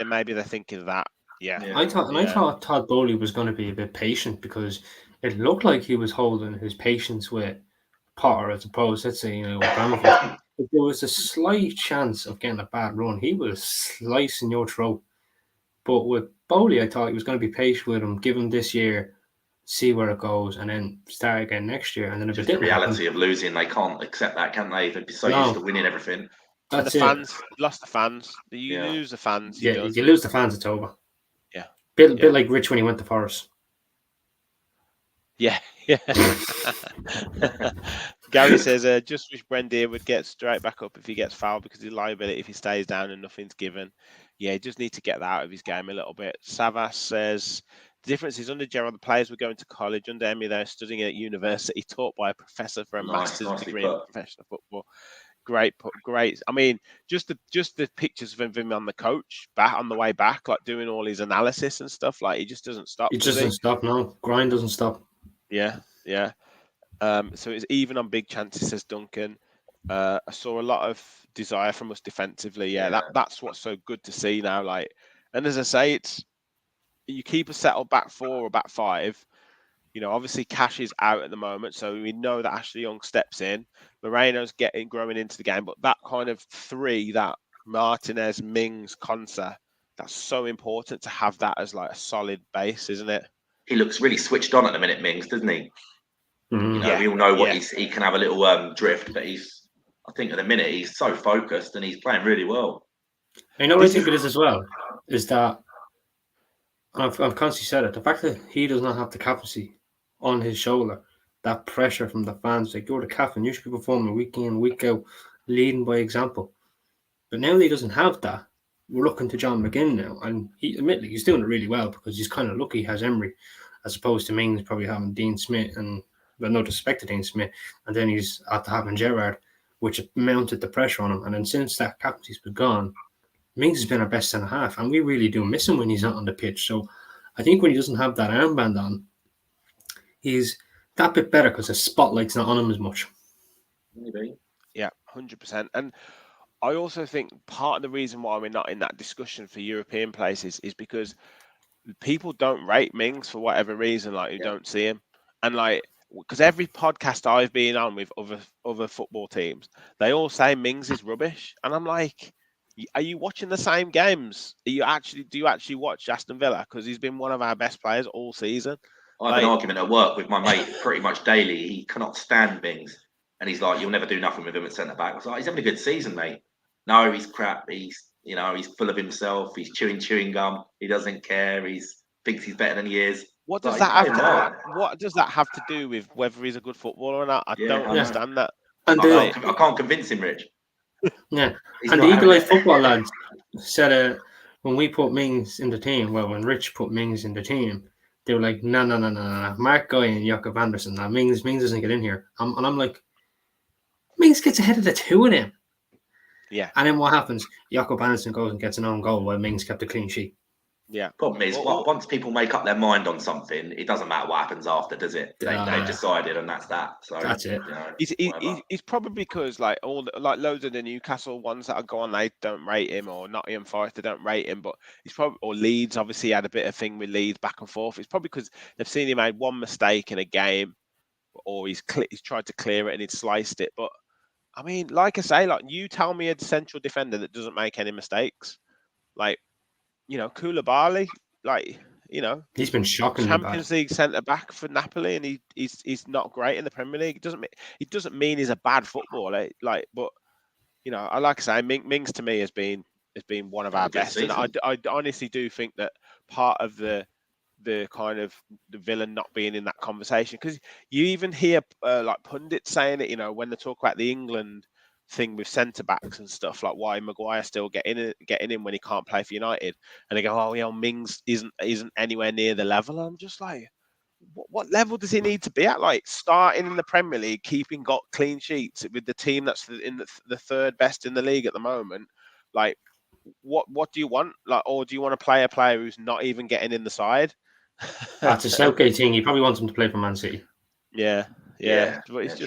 maybe they're thinking of that. Yeah. I thought Todd Bowley was going to be a bit patient, because it looked like he was holding his patience with Potter as opposed, let's say, Abramovich. If there was a slight chance of getting a bad run, he was slicing your throat. But with Bowley, I thought he was going to be patient with him, give him this year, see where it goes, and then start again next year. And then if just it didn't the reality of losing, they can't accept that, can they? They'd be so used to winning everything. That's the fans. Lost the fans. You lose the fans. You lose the fans, it's over. Yeah. Bit like Rich when he went to Forest. Yeah. Gary says, just wish Brendan would get straight back up if he gets fouled, because he's liability if he stays down and nothing's given. Yeah, he just need to get that out of his game a little bit. Savas says, the difference is under Gerrard, the players were going to college. Under Emmy, they're studying at university, taught by a professor for a master's degree in professional football. Great. I mean, just the pictures of him on the coach back on the way back, like doing all his analysis and stuff. Like, he just doesn't stop. He just doesn't stop. No, grind doesn't stop. Yeah. So it's even on big chances, says Duncan. I saw a lot of desire from us defensively. That's what's so good to see now. Like, and as I say, it's you keep a settled back four or back five. Obviously Cash is out at the moment, so we know that Ashley Young steps in. Moreno's growing into the game, but that kind of three, that Martinez, Mings, Konsa, that's so important to have that as like a solid base, isn't it? He looks really switched on at the minute, Mings, doesn't he? Mm-hmm. We all know what he can have a little drift, but I think at the minute he's so focused and he's playing really well. I know what I think it is as well, is that, I've constantly said it, the fact that he does not have the capacity on his shoulder, that pressure from the fans, like, you're the captain, you should be performing week in, week out, leading by example. But now that he doesn't have that, we're looking to John McGinn now, and admittedly he's doing it really well, because he's kind of lucky he has Emery, as opposed to Mings probably having Dean Smith, and no disrespect to Dean Smith, and then he's after having Gerrard, which mounted the pressure on him. And then since that captaincy's been gone, Mings has been our best centre half, and we really do miss him when he's not on the pitch. So I think when he doesn't have that armband on, he's that bit better, because the spotlight's not on him as much. Maybe. Yeah, 100%. And I also think part of the reason why we're not in that discussion for European places is because people don't rate Mings for whatever reason, like, who don't see him. And like, because every podcast I've been on with other football teams, they all say Mings is rubbish. And I'm like, Are you watching the same games? Do you actually watch Aston Villa? Because he's been one of our best players all season. I have an argument at work with my mate pretty much daily. He cannot stand Mings. And he's like, you'll never do nothing with him at centre back. I was like, he's having a good season, mate. No, he's crap. He's full of himself. He's chewing gum. He doesn't care. He thinks he's better than he is. What does that have to? What does that have to do with whether he's a good footballer or not? I don't understand that. And I can't convince him, Rich. Yeah, and the Eagle Eye football lads said when we put Mings in the team, when Rich put Mings in the team, they were like, no, Mark Guy and Jakob Anderson. Now Mings doesn't get in here. And I'm like, Mings gets ahead of the two of them. Yeah. And then what happens? Jakob Anderson goes and gets an own goal while Mings kept a clean sheet. Yeah. Problem is, once people make up their mind on something, it doesn't matter what happens after, does it? They've decided, and that's that. So that's it. It's probably because loads of the Newcastle ones that go on, they don't rate him, or Nottingham Forest, they don't rate him. But he's probably, or Leeds obviously had a bit of thing with Leeds back and forth. It's probably because they've seen him made one mistake in a game, or he's tried to clear it and he'd sliced it. But I mean, like I say, you tell me a central defender that doesn't make any mistakes, Koulibaly, he's been shocking. Champions League centre back for Napoli, and he's not great in the Premier League. It doesn't mean he's a bad footballer. But I like I say, Mings to me has been one of our best, and I honestly do think that part of the kind of the Villa not being in that conversation, because you even hear pundits saying it, when they talk about the England thing with centre backs and stuff, like why Maguire still getting in when he can't play for United, and they go, oh Mings isn't anywhere near the level. I'm just like, what level does he need to be at? Like starting in the Premier League, keeping got clean sheets with the team that's in the third best in the league at the moment. Like, what do you want? Or do you want to play a player who's not even getting in the side? That's a Southgate thing. He probably wants him to play for Man City. Yeah. But it's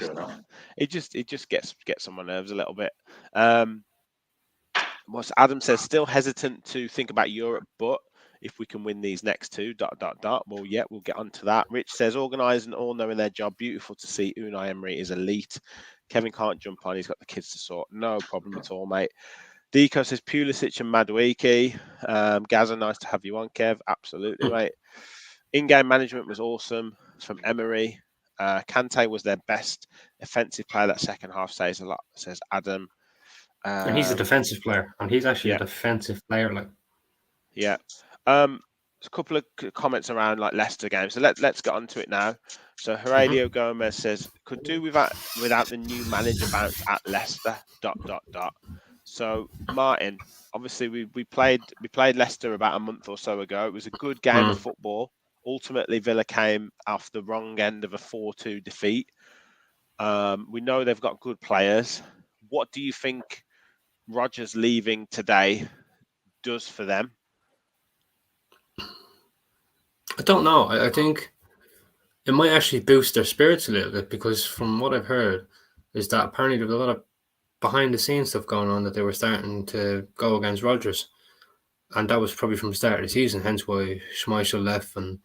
it just gets on my nerves a little bit. What Adam says, still hesitant to think about Europe, but if we can win these next two, ... Well, yeah, we'll get onto that. Rich says, organised and all knowing their job. Beautiful to see. Unai Emery is elite. Kevin can't jump on. He's got the kids to sort. No problem at all, mate. Deco says, Pulisic and Madueke. Gaza, nice to have you on, Kev. Absolutely, mate. In-game management was awesome. It's from Emery. Kante was their best offensive player that second half, says a lot, says Adam. And he's a defensive player, and he's actually a defensive player. Yeah. A couple of comments around Leicester game. So let's get onto it now. So Heredio Gomez says, could do without the new manager bounce at Leicester. ... So Martin, obviously we played Leicester about a month or so ago. It was a good game of football. Ultimately, Villa came off the wrong end of a 4-2 defeat. We know they've got good players. What do you think Rodgers leaving today does for them? I don't know. I think it might actually boost their spirits a little bit, because from what I've heard is that apparently there was a lot of behind the scenes stuff going on, that they were starting to go against Rodgers. And that was probably from the start of the season, hence why Schmeichel left and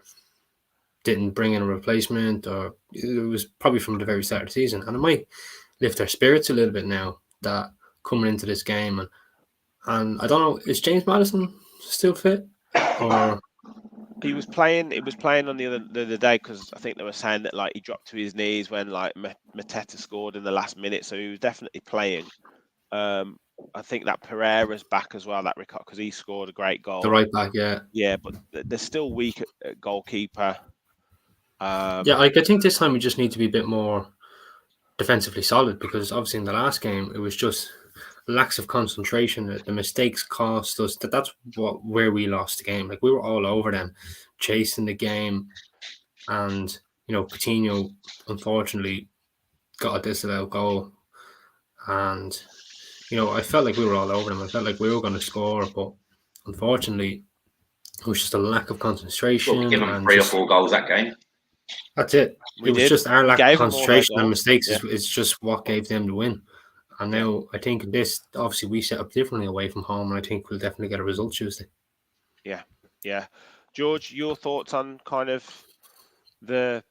didn't bring in a replacement, or it was probably from the very start of the season. And it might lift their spirits a little bit now that coming into this game. And I don't know, is James Maddison still fit? Or he was playing on the other day, because I think they were saying that he dropped to his knees when Mateta scored in the last minute, so he was definitely playing. I think that Pereira's back as well, that Ricardo, because he scored a great goal. The right back, yeah, but they're still weak at goalkeeper. I think this time we just need to be a bit more defensively solid, because obviously in the last game it was just lacks of concentration. The mistakes cost us. That's where we lost the game. We were all over them, chasing the game, and Coutinho unfortunately got a disallowed goal, and I felt like we were all over them. I felt like we were going to score, but unfortunately it was just a lack of concentration. Well, we give them 3 or 4 goals that game. That's it. It was just our lack of concentration and mistakes is just what gave them the win. And now I think this, obviously we set up differently away from home, and I think we'll definitely get a result Tuesday. Yeah. George, your thoughts on kind of the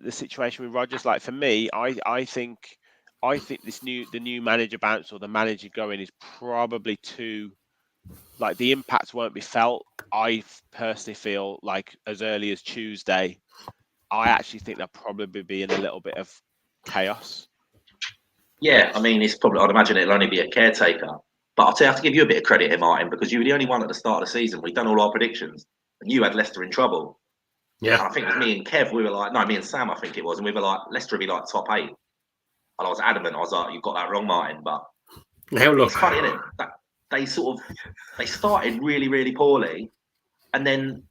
situation with Rodgers? For me, I think the new manager bounce, or the manager going, is probably too like the impact won't be felt. I personally feel like as early as Tuesday, I actually think there'll probably be in a little bit of chaos. Yeah, I mean, it's probably. I'd imagine it'll only be a caretaker. But I'll have to give you a bit of credit here, Martin, because you were the only one at the start of the season. We've done all our predictions, and you had Leicester in trouble. Yeah. And I think it was me and Kev. We were like, no, me and Sam, I think it was, and we were like, Leicester will be like top 8. And I was adamant. I was like, you've got that wrong, Martin. But Now look, it's funny, isn't it? That they started really, really poorly, and then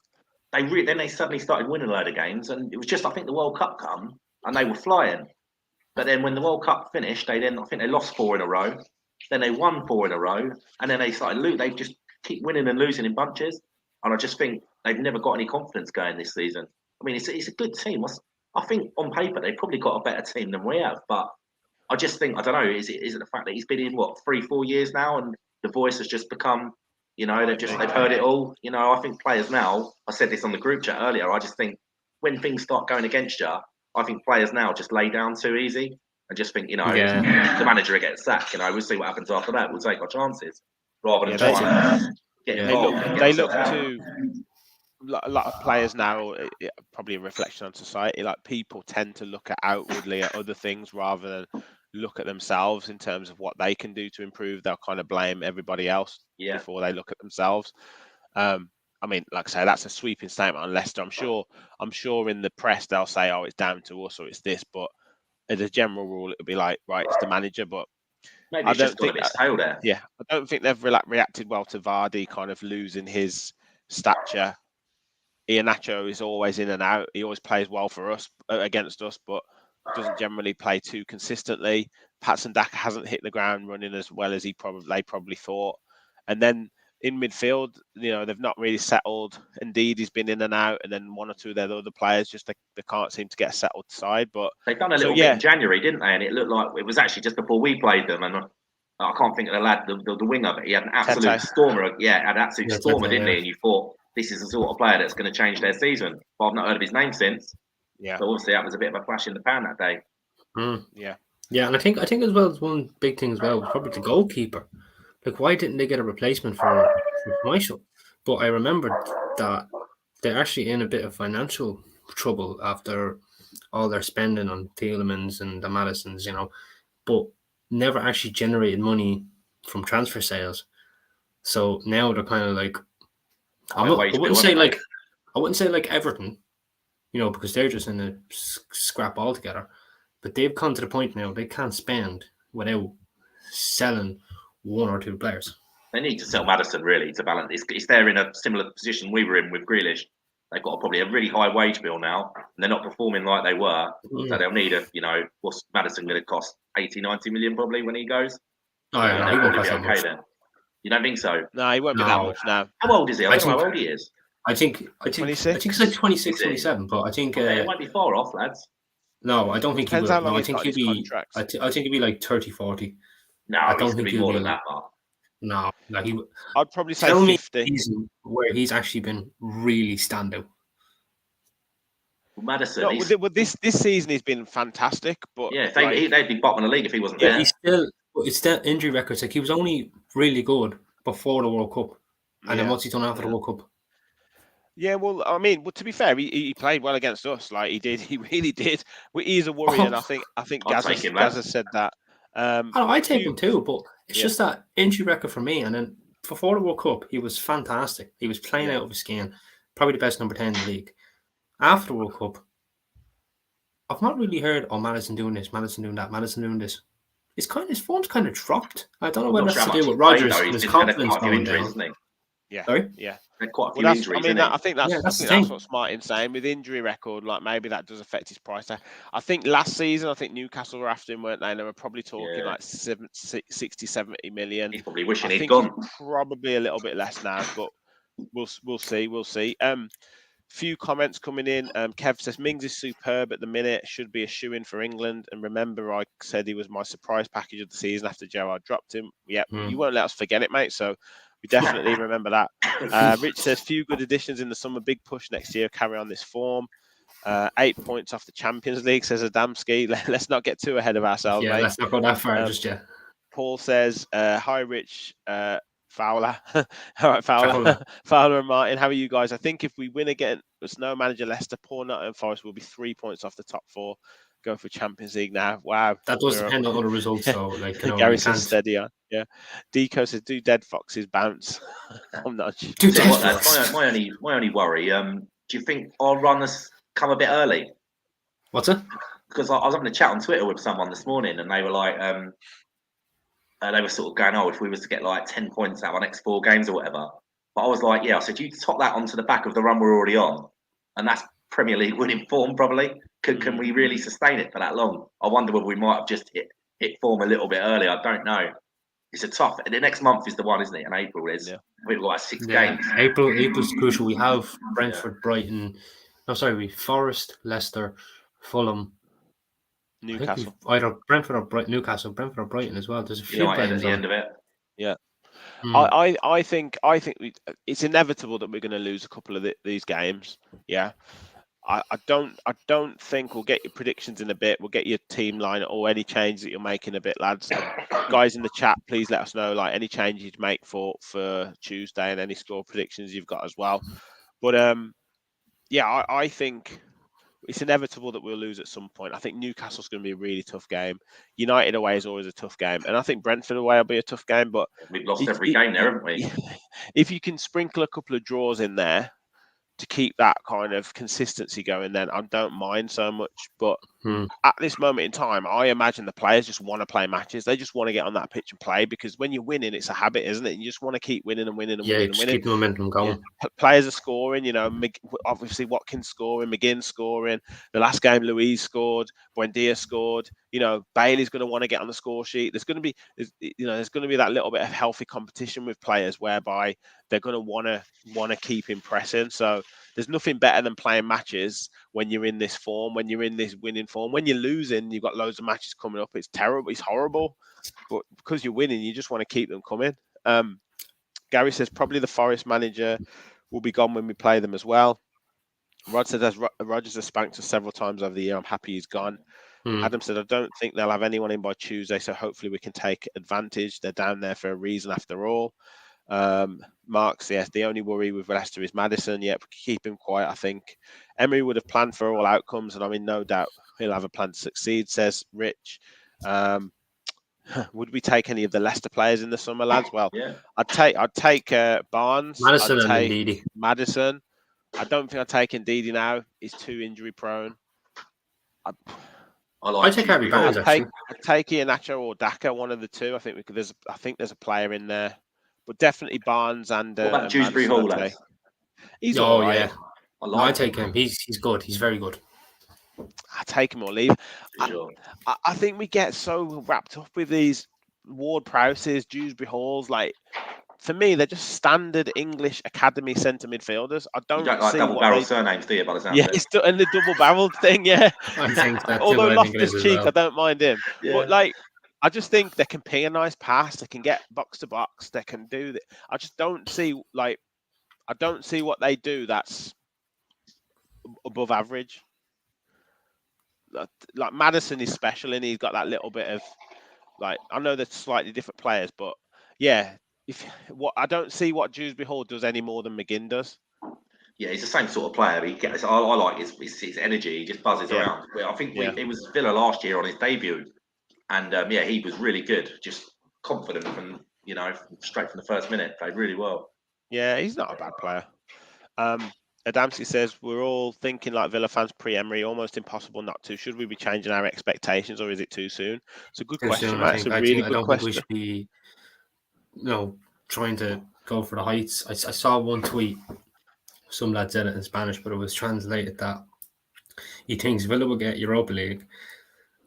they suddenly started winning a load of games, and it was just, I think the World Cup come and they were flying. But then when the World Cup finished, I think they lost 4 in a row. Then they won 4 in a row, and then they started losing. They just keep winning and losing in bunches, and I just think they've never got any confidence going this season. I mean, it's a good team. I think on paper they've probably got a better team than we have, but I just think, I don't know. Is it the fact that he's been in 3-4 years now, and the voice has just become, they've heard it all. I think players now. I said this on the group chat earlier. I just think when things start going against you, I think players now just lay down too easy and just think, the manager will get sacked. We'll see what happens after that. We'll take our chances rather than trying to get involved. They look to a lot of players now, probably a reflection on society. Like people tend to look outwardly at other things rather than look at themselves in terms of what they can do to improve. They'll kind of blame everybody else before they look at themselves. I mean, like I say, that's a sweeping statement on Leicester. I'm sure in the press they'll say, "Oh, it's down to us" or "It's this," but as a general rule, it'll be like, "Right, it's the manager." But maybe it's just got a bit stale there. Yeah, I don't think they've reacted well to Vardy kind of losing his stature. Iheanacho is always in and out. He always plays well for us against us, but doesn't generally play too consistently. Patson Daka hasn't hit the ground running as well as they probably thought. And then in midfield, they've not really settled. Indeed, he's been in and out, and then one or two of their other players just they can't seem to get a settled side. But they've done a little bit in January, didn't they? And it looked like it was actually just before we played them. And I can't think of the lad, the winger, but he had an absolute stormer. Yeah, had an absolute stormer, didn't he? And you thought this is the sort of player that's going to change their season. But I've not heard of his name since. Yeah. So obviously that was a bit of a flash in the pan that day. Yeah. Yeah, and I think as well as one big thing as well was probably the goalkeeper. Like, why didn't they get a replacement for Michael? But I remembered that they're actually in a bit of financial trouble after all their spending on Tielemans and the Madisons, but never actually generated money from transfer sales. So now they're kind of like, I wouldn't say like Everton, because they're just in a scrap altogether. But they've come to the point now they can't spend without selling 1 or 2 players. They need to sell Maddison really to balance. It's they're in a similar position we were in with Grealish. They've got probably a really high wage bill now, and they're not performing like they were. So they'll need what's Maddison going to cost? 80, 90 million probably when he goes. Oh yeah, he won't cost that much. Then. You don't think so? No, he won't be that much now. How old is he? I don't know how old he is. I think 26, 27, but I think it might be far off, lads. No, I don't think he will. No, I think he'll be. I think he'll be like 30, 40. No, I don't think he'll be more than that. No, I'd probably say tell 50. Me where he's actually been really standout. Maddison. This season he's been fantastic, but yeah, they'd be bottom of the league if he wasn't there. It's still injury records. Like, he was only really good before the World Cup, and then what's he done after the World Cup? Yeah, well, I mean, to be fair, he played well against us. Like he really did. He's a worry, and I think Gaz said that. I take him too, but it's just that injury record for me. And then before the World Cup, he was fantastic. He was playing out of his skin, probably the best number 10 in the league. After the World Cup, I've not really heard, Maddison doing this, Maddison doing that, Maddison doing this. His form's kind of dropped. I don't know whether that's to do with Rodgers and his confidence going down. Isn't he? Yeah. Sorry? Yeah. Quite a few injuries. I think that's what Martin's saying with injury record. Like maybe that does affect his price tag. I think last season, Newcastle were after him, weren't they? And they were probably talking like 60, 70 million. He's probably wishing he'd gone. Probably a little bit less now, but we'll see. Few comments coming in. Kev says Mings is superb at the minute. Should be a shoe-in for England. And remember, I said he was my surprise package of the season after Gerrard dropped him. Yeah, you won't let us forget it, mate. So we definitely remember that. Rich says few good additions in the summer. Big push next year. Carry on this form. 8 points off the Champions League, says Adamski. Let's not get too ahead of ourselves, mate. Let's not go that far just yet. Paul says, hi, Rich. Fowler. All right, Fowler and Martin, how are you guys? I think if we win again, there's no manager Leicester, poor Nottingham Forest will be 3 points off the top 4. Go for Champions League now. Wow. That does depend on other results, though. Like, Gary says steady on. Yeah. Deco says, do dead foxes bounce? I'm not sure. My only worry, do you think our run has come a bit early? What's it? Because I was having a chat on Twitter with someone this morning, and they were like, they were sort of going, oh, if we was to get like 10 points out of our next 4 games or whatever. But I was like, yeah, I said, you top that onto the back of the run we're already on. And that's Premier League winning form, probably. Can we really sustain it for that long? I wonder whether we might have just hit form a little bit early. I don't know. It's a tough. The next month is the one, isn't it? In April, we've got like 6 games. April's crucial. We have Brentford, Brighton. No, sorry, Forest, Leicester, Fulham, Newcastle. Either Brentford or Newcastle, Brentford or Brighton as well. There's a few games at the end of it. Yeah. I think it's inevitable that we're going to lose a couple of these games. Yeah. I don't think we'll get your predictions in a bit. We'll get your team line or any changes that you're making a bit, lads. Guys in the chat, please let us know like any changes you'd make for Tuesday and any score predictions you've got as well. But I think it's inevitable that we'll lose at some point. I think Newcastle's going to be a really tough game. United away is always a tough game, and I think Brentford away will be a tough game. But we've lost every game there, haven't we? If you can sprinkle a couple of draws in there to keep that kind of consistency going, then I don't mind so much. But at this moment in time, I imagine the players just want to play matches. They just want to get on that pitch and play, because when you're winning, it's a habit, isn't it? You just want to keep winning and winning and winning and winning. Keep the momentum going. Yeah. Players are scoring, obviously Watkins scoring, Mcginn scoring. The last game, Louise scored, Buendia scored. Bailey's going to want to get on the score sheet. There's going to be that little bit of healthy competition with players whereby they're going to want to keep impressing. So there's nothing better than playing matches when you're in this form, when you're in this winning form. When you're losing, you've got loads of matches coming up. It's terrible. It's horrible. But because you're winning, you just want to keep them coming. Gary says probably the Forest manager will be gone when we play them as well. Rod said Rodgers has spanked us several times over the year. I'm happy he's gone. Adam said, I don't think they'll have anyone in by Tuesday, so hopefully we can take advantage. They're down there for a reason after all. Mark says, the only worry with Leicester is Maddison. Yep, keep him quiet, I think. Emery would have planned for all outcomes, and I'm in no doubt he'll have a plan to succeed, says Rich. Would we take any of the Leicester players in the summer, lads? Well, yeah. I'd take Barnes. Madison and Ndidi. Maddison. I don't think I'd take Ndidi now. He's too injury prone. I'd take Harry Barnes. I'd take Iheanacho or Daka, one of the two. I think there's a player in there, but definitely Barnes and. What about Dewsbury Hall? He's all right. Yeah. I take him. He's good. He's very good. I take him or leave. I think we get so wrapped up with these Ward-Prowses, Dewsbury Halls. Like, for me, they're just standard English academy centre midfielders. I don't like double-barrel surnames, do you? By the sound of it? And the double-barreled thing, yeah. I think that. Although Loftus-Cheek, I don't mind him. Yeah. But I just think they can ping a nice pass. They can get box to box. They can do that. I just don't see what they do that's above average. Like Maddison is special, and he's got that little bit of I know they're slightly different players, but yeah, I don't see what Dewsbury Hall does any more than Mcginn does. Yeah, he's the same sort of player. I like his energy. He just buzzes around. I think it was Villa last year on his debut, and he was really good, just confident and straight from the first minute. Played really well. Yeah, he's not a bad player. Adamski says, we're all thinking like Villa fans pre-Emery, almost impossible not to. Should we be changing our expectations, or is it too soon? It's a good question, Matt. It's a really good question. I don't think we should be trying to go for the heights. I saw one tweet, some lad said it in Spanish, but it was translated that he thinks Villa will get Europa League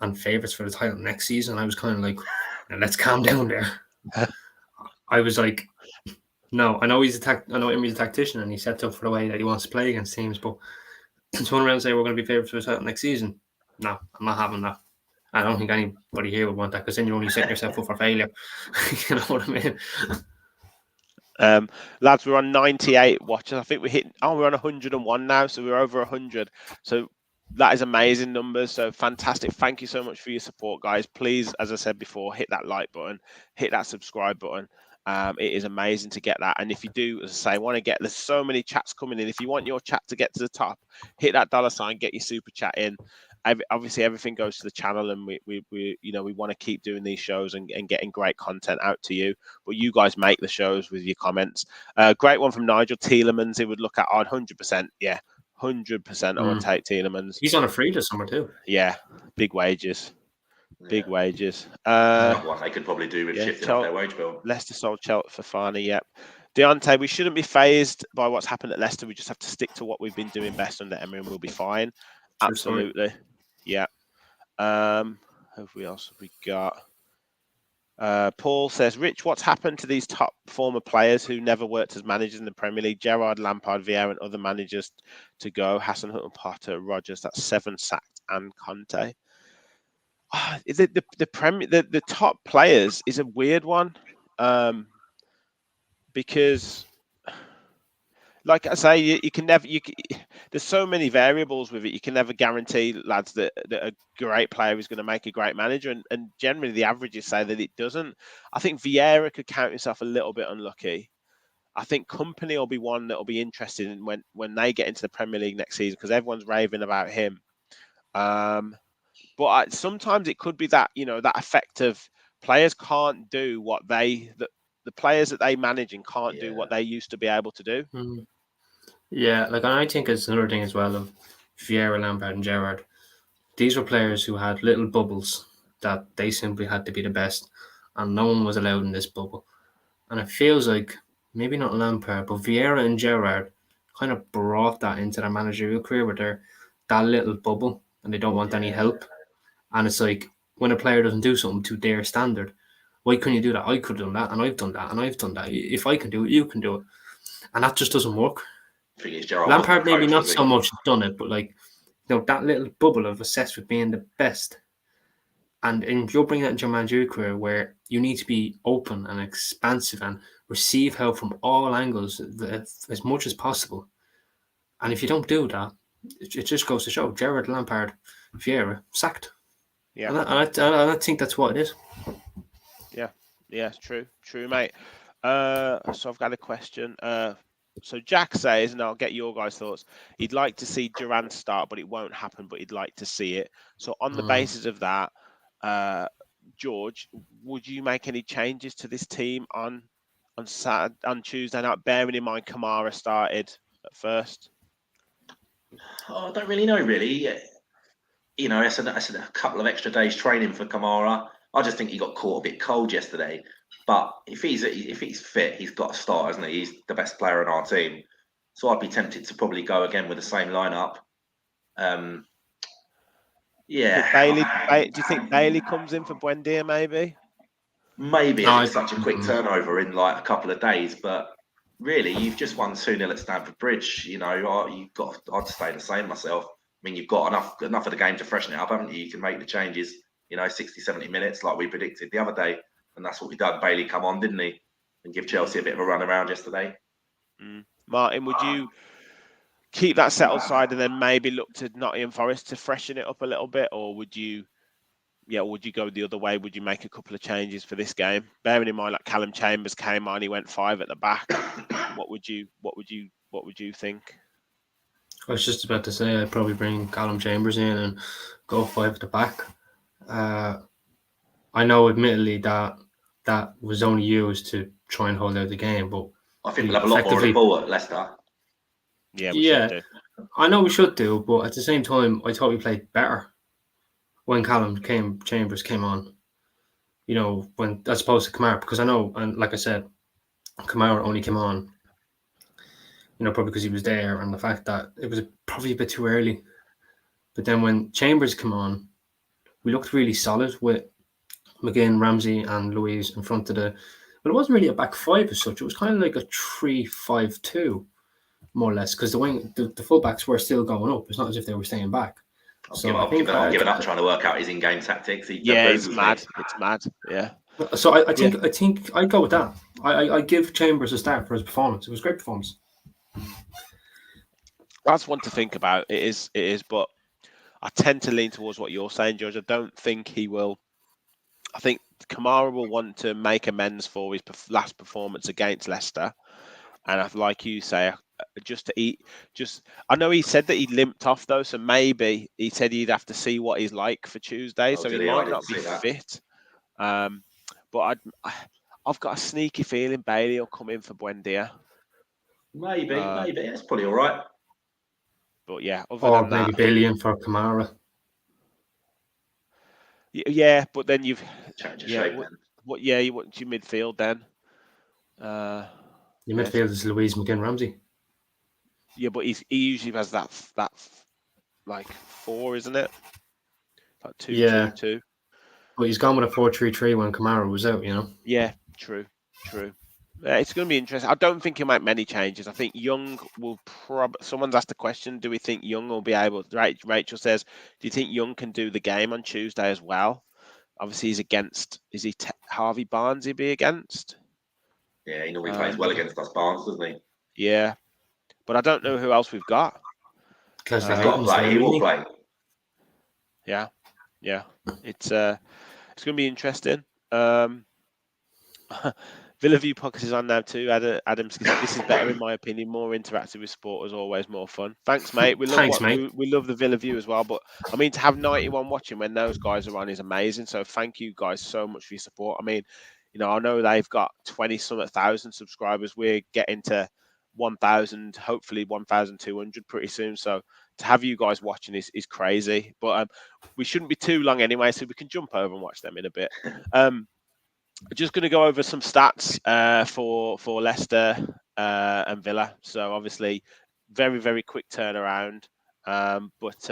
and favourites for the title next season. I was kind of like, let's calm down there. I was like, no, I know Emery's a tactician and he sets up for the way that he wants to play against teams, but to turn around and say we're going to be favourites for the title next season, no, I'm not having that. I don't think anybody here would want that, because then you're only setting yourself up for failure. You know what I mean? Lads, we're on 98 watches. I think we're on 101 now, so we're over 100. So that is amazing numbers. So fantastic. Thank you so much for your support, guys. Please, as I said before, hit that like button, hit that subscribe button. It is amazing to get that. And if you do, as I say, want to get, there's so many chats coming in. If you want your chat to get to the top, hit that $, get your super chat in. Obviously, everything goes to the channel, and we want to keep doing these shows and getting great content out to you. But you guys make the shows with your comments. Great one from Nigel Tielemans. He would look at 100%. Yeah, 100%. I would take Tielemans. He's on a free this summer too. Yeah, big wages. Big wages. What they could probably do with shifting up their wage bill. Leicester sold Chelsea for Fafana, yep. Deontay, we shouldn't be phased by what's happened at Leicester. We just have to stick to what we've been doing best under Emery and we'll be fine. Absolutely. Yeah. Who else have we got? Paul says, Rich, what's happened to these top former players who never worked as managers in the Premier League? Gerrard, Lampard, Vieira and other managers to go. Hassan Hutton, Potter, Rodgers, that's 7 sacked, and Conte. The top players is a weird one, because, like I say, you can never. There's so many variables with it. You can never guarantee, lads, that a great player is going to make a great manager, and generally the averages say that it doesn't. I think Vieira could count himself a little bit unlucky. I think Company will be one that will be interested in when they get into the Premier League next season, because everyone's raving about him. But sometimes it could be that, that effect of players can't do what the players that they manage and can't do what they used to be able to do. Yeah, I think it's another thing as well of Vieira, Lampard and Gerrard. These were players who had little bubbles that they simply had to be the best, and no one was allowed in this bubble. And it feels like, maybe not Lampard, but Vieira and Gerrard kind of brought that into their managerial career with that little bubble, and they don't want any help. And it's like, when a player doesn't do something to their standard, why couldn't you do that? I could have done that, and I've done that, and I've done that. If I can do it, you can do it. And that just doesn't work. Lampard maybe not so much done it, but that little bubble of obsessed with being the best. And if you're bringing that into your managerial career where you need to be open and expansive and receive help from all angles as much as possible. And if you don't do that, it just goes to show Gerrard, Lampard, Vieira, sacked. Yeah, and I think that's what it is. Yeah, true, mate. So I've got a question. So Jack says, and I'll get your guys' thoughts. He'd like to see Duran start, but it won't happen. But he'd like to see it. So on the basis of that, George, would you make any changes to this team on Tuesday night? Bearing in mind Kamara started at first. I don't really know. Really, I said a couple of extra days training for Kamara. I just think he got caught a bit cold yesterday. But if he's fit, he's got to start, hasn't he? He's the best player in our team. So I'd be tempted to probably go again with the same lineup. Do you think Bailey comes in for Buendia, maybe? Maybe. It's such a quick turnover in a couple of days. But really, you've just won 2-0 at Stamford Bridge. I'd stay the same myself. I mean, you've got enough of the game to freshen it up, haven't you? You can make the changes, 60, 70 minutes like we predicted the other day. And that's what we done. Bailey come on, didn't he? And give Chelsea a bit of a run around yesterday. Martin, would you keep that settled side and then maybe look to Nottingham Forest to freshen it up a little bit? Or would you go the other way? Would you make a couple of changes for this game? Bearing in mind, Callum Chambers came on, he went 5 at the back. What would you think? I was just about to say I'd probably bring Callum Chambers in and go 5 at the back. I know, admittedly, that was only used to try and hold out the game, but I think we'll have a lot more of the ball at Leicester. Yeah, we should do. I know we should do, but at the same time, I thought we played better when Chambers came on. When as opposed to Kamara, because I know, and like I said, Kamara only came on, probably because he was there, and the fact that it was probably a bit too early. But then when Chambers came on, we looked really solid with Mcginn, Ramsey and Louise in front of it wasn't really a back 5 as such. It was kind of like a 3-5-2, more or less, because the fullbacks were still going up. It's not as if they were staying back. I've given up trying to work out his in-game tactics. It's mad. It's mad. Yeah. So I think I'd go with that. I give Chambers a start for his performance. It was a great performance. That's one to think about. It is, but I tend to lean towards what you're saying, George. I don't think he will. I think Kamara will want to make amends for his last performance against Leicester, and like you say, just to eat. I know he said that he limped off though, so maybe he said he'd have to see what he's like for Tuesday, so he might not be fit. But I've got a sneaky feeling Bailey will come in for Buendia. Maybe that's probably all right. But yeah, other than maybe that, Bailey in for Kamara. Yeah, but then you've you want your midfield then. Your midfield is Louise McGinn Ramsey. Yeah, but he usually has that like 4, isn't it? Like 2-2-2. But he's gone with a 4-3-3 when Kamara was out, you know. Yeah, true. It's going to be interesting. I don't think he'll make many changes. I think Young will someone's asked the question, do we think Young will be able... Rachel says, do you think Young can do the game on Tuesday as well? Obviously, he's against... Is he Harvey Barnes he'd be against? Yeah, he normally plays well against us, Barnes, doesn't he? Yeah. But I don't know who else we've got. He's got to play. He will play. Yeah. It's going to be interesting. Villa View Podcast is on now too. Adam says, this is better in my opinion. More interactive with sport is always more fun. Thanks, mate. We love the Villa View as well. But I mean, to have 91 watching when those guys are on is amazing. So thank you guys so much for your support. I mean, I know they've got 20-something thousand subscribers. We're getting to 1,000, hopefully 1,200 pretty soon. So to have you guys watching is crazy. But we shouldn't be too long anyway, so we can jump over and watch them in a bit. Just going to go over some stats for Leicester and Villa. So obviously, very very quick turnaround, but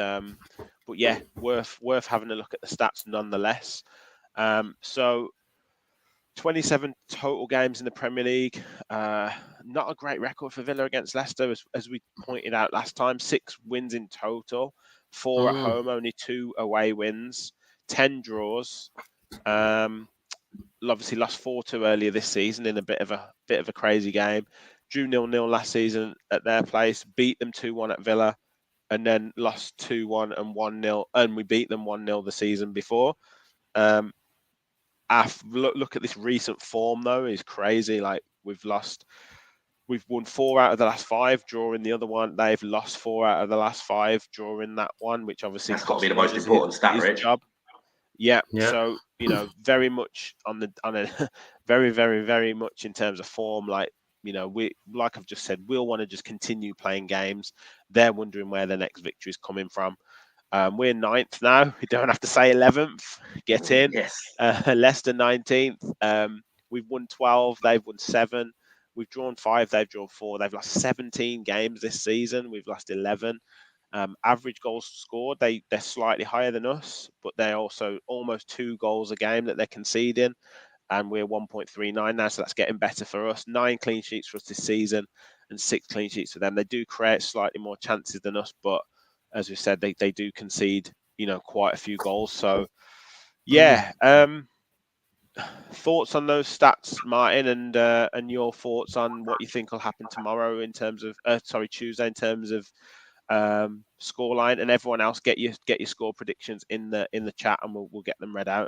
yeah, worth having a look at the stats nonetheless. So 27 total games in the Premier League. Not a great record for Villa against Leicester, as we pointed out last time. 6 wins in total, 4 at home, only 2 away wins, 10 draws. Obviously lost 4-2 earlier this season in a bit of a crazy game. Drew 0-0 last season at their place, beat them 2-1 at Villa, and then lost 2-1 and 1-0, and we beat them 1-0 the season before. Look at this recent form though, is crazy. Like we've won 4 out of the last 5, drawing the other one. They've lost 4 out of the last 5, drawing that one, which obviously that's got to be the most important stat, Rich. Job. Yeah. So very much on a very very very much in terms of form. Like like I've just said, we'll want to just continue playing games. They're wondering where their next victory is coming from. We're 9th now. We don't have to say 11th. Get in. Yes. Leicester 19th. We've won 12. They've won 7. We've drawn 5. They've drawn 4. They've lost 17 games this season. We've lost 11. Average goals scored, they're slightly higher than us, but they're also almost 2 goals a game that they're conceding, and we're 1.39 now, so that's getting better for us. 9 clean sheets for us this season and 6 clean sheets for them. They do create slightly more chances than us, but as we said, they do concede quite a few goals. So yeah, thoughts on those stats, Martin, and your thoughts on what you think will happen tomorrow in terms of Tuesday in terms of scoreline, and everyone else get your score predictions in the chat, and we'll get them read out.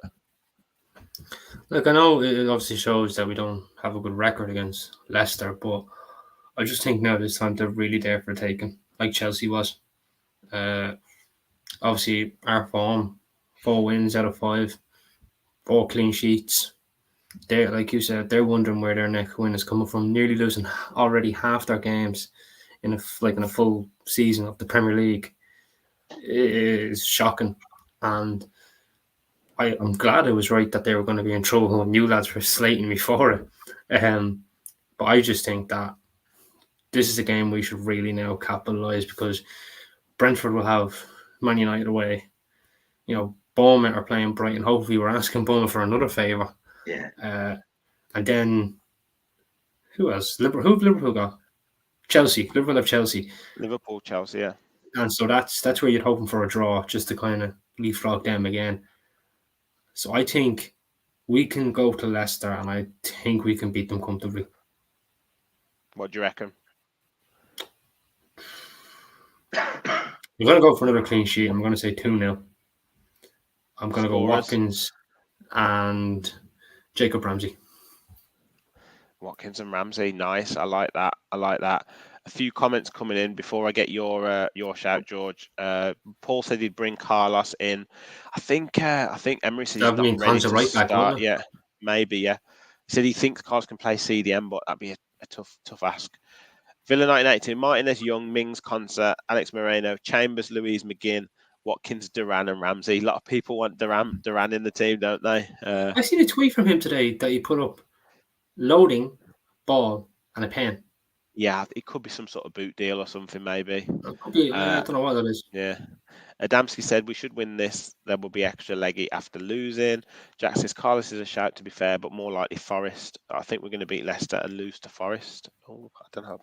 Look, I know it obviously shows that we don't have a good record against Leicester, but I just think now this time they're really there for taking, like Chelsea was. Obviously our form, 4 wins out of 5, 4 clean sheets. They're, like you said, they're wondering where their next win is coming from. Nearly losing already half their games in a full season of the Premier League is shocking, and I'm glad I was right that they were going to be in trouble when you lads were slating me for it. But I just think that this is a game we should really now capitalise, because Brentford will have Man United away. Bournemouth are playing Brighton. Hopefully we're asking Bournemouth for another favour. Yeah. And then who else? Who have Liverpool got? Chelsea. Liverpool have Chelsea. Liverpool, Chelsea, yeah. And so that's where you're hoping for a draw, just to kind of leapfrog them again. So I think we can go to Leicester, and I think we can beat them comfortably. What do you reckon? We're going to go for another clean sheet. I'm going to say 2-0. I'm going to go Watkins. and Jacob Ramsey. Watkins and Ramsey, nice. I like that. A few comments coming in before I get your shout, George. Paul said he'd bring Carlos in. I think Emery said he's That not mean ready Con's a to right back, start won't it? yet. Maybe, yeah. He said he thinks Carlos can play CDM, but that'd be a tough ask. Villa 1982, Martinez, Young, Mings, Concert, Alex Moreno, Chambers, Louise, McGinn, Watkins, Duran, and Ramsey. A lot of people want Duran in the team, don't they? I seen a tweet from him today that he put up loading, ball, and a pen. Yeah, it could be some sort of boot deal or something, maybe. It could be, I don't know what that is. Yeah. Adamski said we should win this. There will be extra leggy after losing. Jack says Carlos is a shout, to be fair, but more likely Forest. I think we're going to beat Leicester and lose to Forest. Oh, I don't know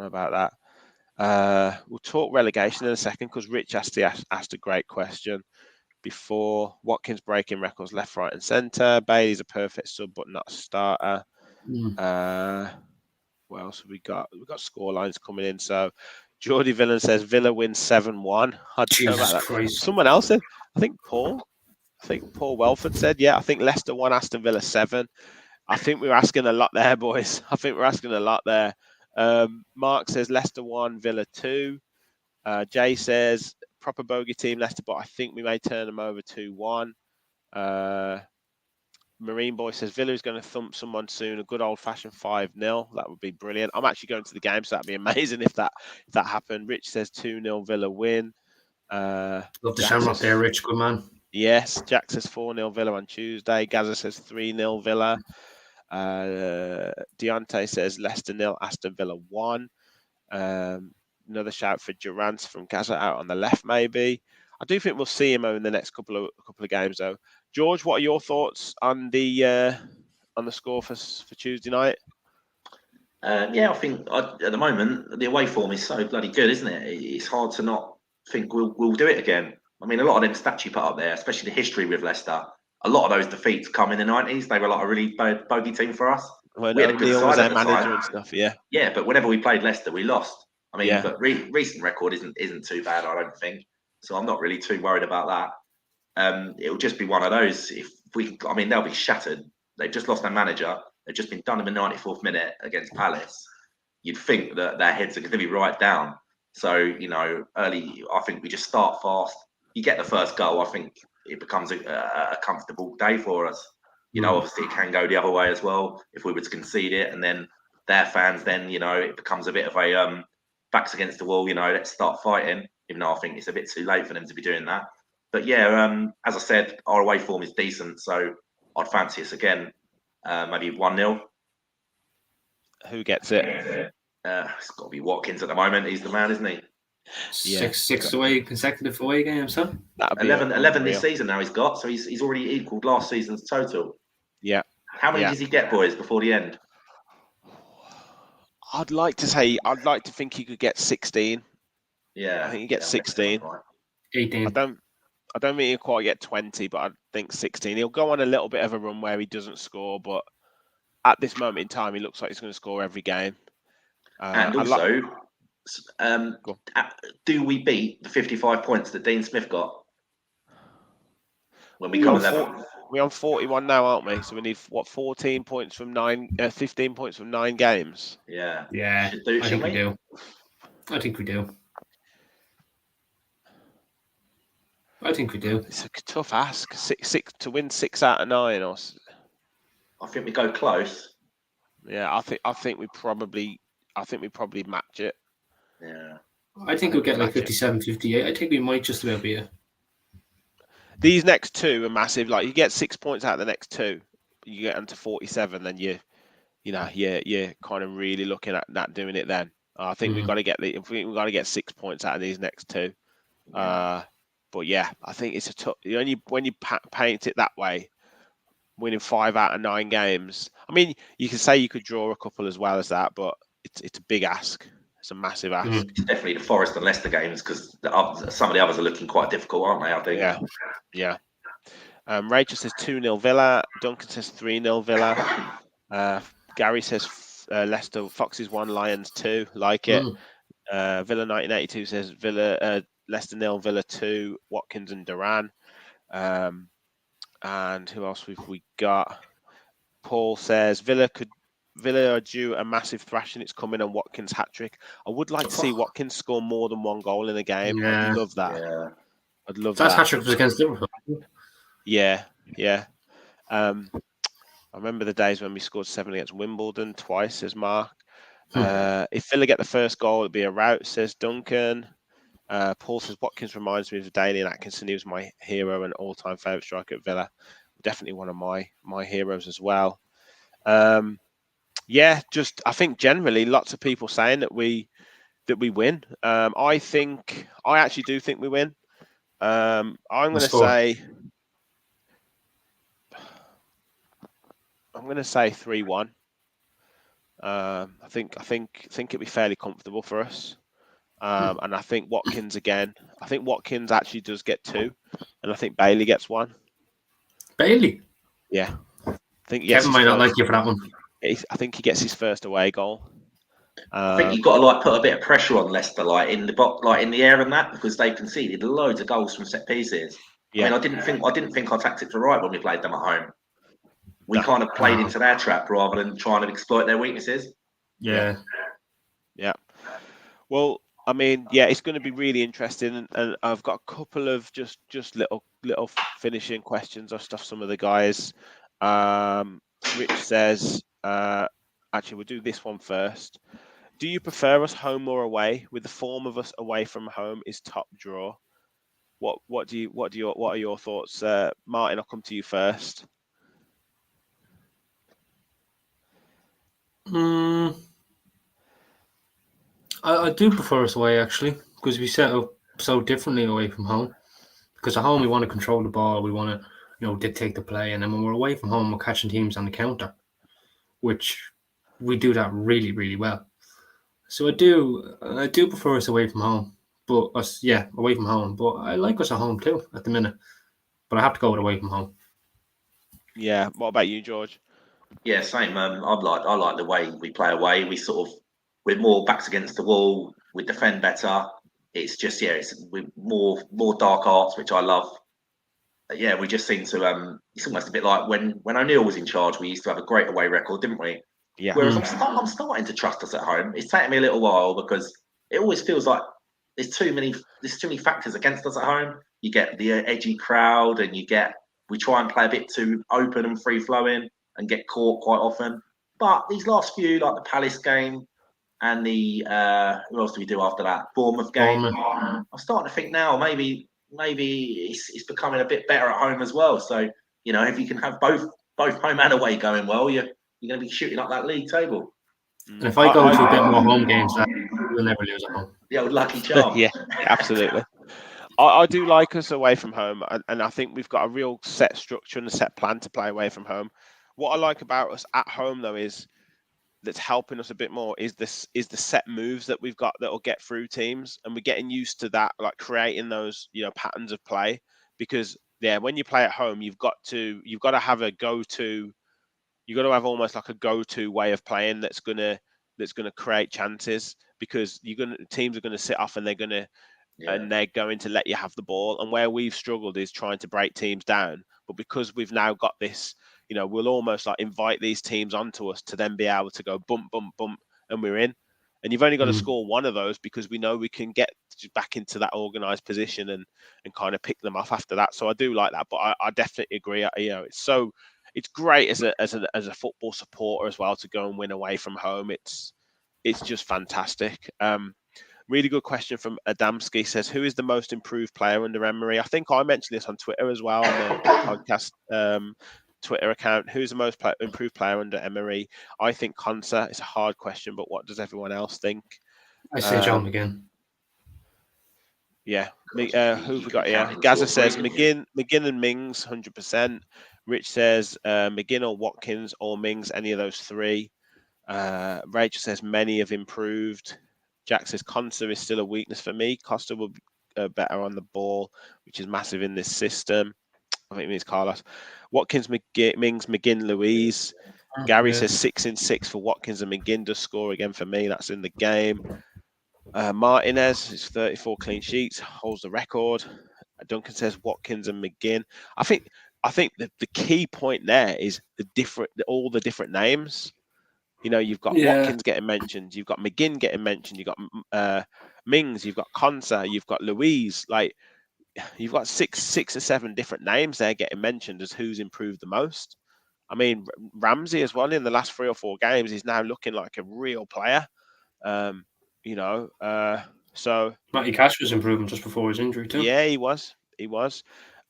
about that. We'll talk relegation in a second because Rich asked a great question before. Watkins breaking records left, right, and centre. Bailey's a perfect sub, but not a starter. What else have we got? We've got score lines coming in. So Geordie Villan says Villa wins 7-1. I don't know about that. Christ. Someone else said, I think Paul Welford said, yeah, I think Leicester won, Aston Villa 7. I think we're asking a lot there, boys. Mark says Leicester 1, Villa 2. Jay says proper bogey team Leicester, but I think we may turn them over 2-1. Marine Boy says Villa is going to thump someone soon. A good old-fashioned 5-0. That would be brilliant. I'm actually going to the game, so that'd be amazing if that happened. Rich says 2-0 Villa win. Love the Shamrock there, Rich. Good man. Yes. Jack says 4-0 Villa on Tuesday. Gaza says 3-0 Villa. Deontay says Leicester 0, Aston Villa 1. Another shout for Durant from Gaza out on the left, maybe. I do think we'll see him in the next couple of games, though. George, what are your thoughts on the score for Tuesday night? I think at the moment the away form is so bloody good, isn't it? It's hard to not think we'll do it again. I mean, a lot of them stats you put up there, especially the history with Leicester. A lot of those defeats come in the 90s. They were like a really bogey team for us. Well, we had a good Neil side was at their the manager time. and stuff, yeah. Yeah, but whenever we played Leicester, we lost. I mean, Yeah. but recent record isn't too bad, I don't think. So I'm not really too worried about that. It'll just be one of those. I mean, they'll be shattered. They've just lost their manager. They've just been done in the 94th minute against Palace. You'd think that their heads are going to be right down. So, early, I think we just start fast. You get the first goal, I think it becomes a comfortable day for us. Obviously it can go the other way as well if we were to concede it, and then their fans, then it becomes a bit of a backs against the wall. Let's start fighting. Even though I think it's a bit too late for them to be doing that. But yeah, as I said, our away form is decent, so I'd fancy us again. Maybe 1-0. Who gets it? It's got to be Watkins at the moment. He's the man, isn't he? Six consecutive away games, huh? 11 this season now he's got, so he's already equalled last season's total. Yeah. How many does he get, boys, before the end? I'd like to think he could get 16. Yeah. I think he gets 16. Right. 18. I don't think he'll quite get 20, but I think 16. He'll go on a little bit of a run where he doesn't score, but at this moment in time, he looks like he's going to score every game. And also, do we beat the 55 points that Dean Smith got when we come 11th? We're on 41 now, aren't we? So we need 15 points from 9 games. Yeah. Yeah. I think we do. I think we do. It's a tough ask. Six to win 6 out of 9, or I think we go close. Yeah, I think we probably match it. Yeah. I think we'll get like 57, 58. I think we might just about be it. These next two are massive. Like you get 6 points out of the next two, you get into 47, then you're kind of really looking at that doing it. Then I think we've got to get 6 points out of these next two. But yeah, I think it's a tough. When you paint it that way, winning 5 out of 9 games. I mean, you can say you could draw a couple as well as that, but it's a big ask. It's a massive ask. It's definitely the Forest and Leicester games because some of the others are looking quite difficult, aren't they? I think. Yeah. Rachel says 2-0 Villa. Duncan says 3-0 Villa. Gary says Leicester Foxes 1, Lions 2. Like it. Villa 1982 says Leicester 0, Villa 2. Watkins and Duran. And who else have we got? Paul says Villa are due a massive thrashing. It's coming on Watkins' hat trick. I would like to see Watkins score more than one goal in a game. Yeah. I'd love that. Yeah. I'd love That that. hat trick was against Liverpool. Yeah. I remember the days when we scored 7 against Wimbledon twice, says Mark. If Villa get the first goal, it'd be a rout, says Duncan. Paul says Watkins reminds me of Daly and Atkinson. He was my hero and all-time favourite striker at Villa. Definitely one of my heroes as well. Yeah, just I think generally lots of people saying that we win. I actually do think we win. I'm going to say 3-1. I think it'd be fairly comfortable for us. And I think Watkins again. I think Watkins actually does get 2, and I think Bailey gets 1. Bailey? Yeah. I think Kevin might not like you for that one. I think he gets his first away goal. I think you've got to put a bit of pressure on Leicester, in the air and that, because they conceded loads of goals from set pieces. Yeah. I mean, I didn't think our tactics were right when we played them at home. We kind of played into their trap rather than trying to exploit their weaknesses. Yeah. Well, I mean, yeah, it's going to be really interesting, and I've got a couple of just little finishing questions. I've stuffed some of the guys. Rich says, actually, we'll do this one first. Do you prefer us home or away? With the form of us away from home is top draw. What are your thoughts, Martin? I'll come to you first. I do prefer us away, actually, because we set up so differently away from home. Because at home we want to control the ball, we want to dictate the play, and then when we're away from home, we're catching teams on the counter, which we do that really, really well. So I do prefer us away from home, away from home. But I like us at home too at the minute. But I have to go with away from home. Yeah. What about you, George? Yeah, same. I like the way we play away. We're more backs against the wall. We defend better. It's just we're more dark arts, which I love. Yeah, we just seem to. It's almost a bit like when O'Neill was in charge. We used to have a great away record, didn't we? Yeah. Whereas I'm starting to trust us at home. It's taken me a little while because it always feels like there's too many factors against us at home. You get the edgy crowd, and we try and play a bit too open and free flowing and get caught quite often. But these last few, like the Palace game and the who else do we do after that? Bournemouth game. I'm starting to think now maybe it's becoming a bit better at home as well. So if you can have both home and away going well, you're going to be shooting up that league table. And if I go to a bit more home games, we'll never lose at home. Yeah, with lucky charm. Yeah, absolutely. I do like us away from home, and I think we've got a real set structure and a set plan to play away from home. What I like about us at home, though, is that's helping us a bit more is the set moves that we've got that will get through teams, and we're getting used to that, like creating those patterns of play. Because when you play at home, you've got to have a go-to. You've got to have almost like a go-to way of playing that's gonna create chances, because teams are gonna sit off and they're going to let you have the ball. And where we've struggled is trying to break teams down. But because we've now got this, we'll almost like invite these teams onto us to then be able to go bump, bump, bump, and we're in. And you've only got to score one of those, because we know we can get back into that organised position and kind of pick them off after that. So I do like that, but I definitely agree. It's great as a football supporter as well to go and win away from home. It's just fantastic. Really good question from Adamski. Says, who is the most improved player under Emery? I think I mentioned this on Twitter as well, on the podcast Twitter account. Who's the most improved player under Emery? I think Konsa. It's a hard question, but what does everyone else think? I say John McGinn. Yeah. Who have we got here? Gaza says McGinn and Mings, 100%. Rich says McGinn or Watkins or Mings, any of those three. Rachel says many have improved. Jack says Konsa is still a weakness for me. Costa will be better on the ball, which is massive in this system. I think it means Carlos. Watkins, Mings, McGinn, Louise. Gary says 6 in 6 for Watkins, and McGinn does score again for me. That's in the game. Martinez is 34 clean sheets, holds the record. Duncan says Watkins and McGinn. I think I think the key point there is all the different names. You've got Watkins getting mentioned, you've got Mcginn getting mentioned, you've got Mings, you've got Konsa, you've got Louise. Like, you've got six or seven different names there getting mentioned as who's improved the most. I mean, Ramsey as well in the last 3 or 4 games is now looking like a real player. So Matty Cash was improving just before his injury too. Yeah, he was.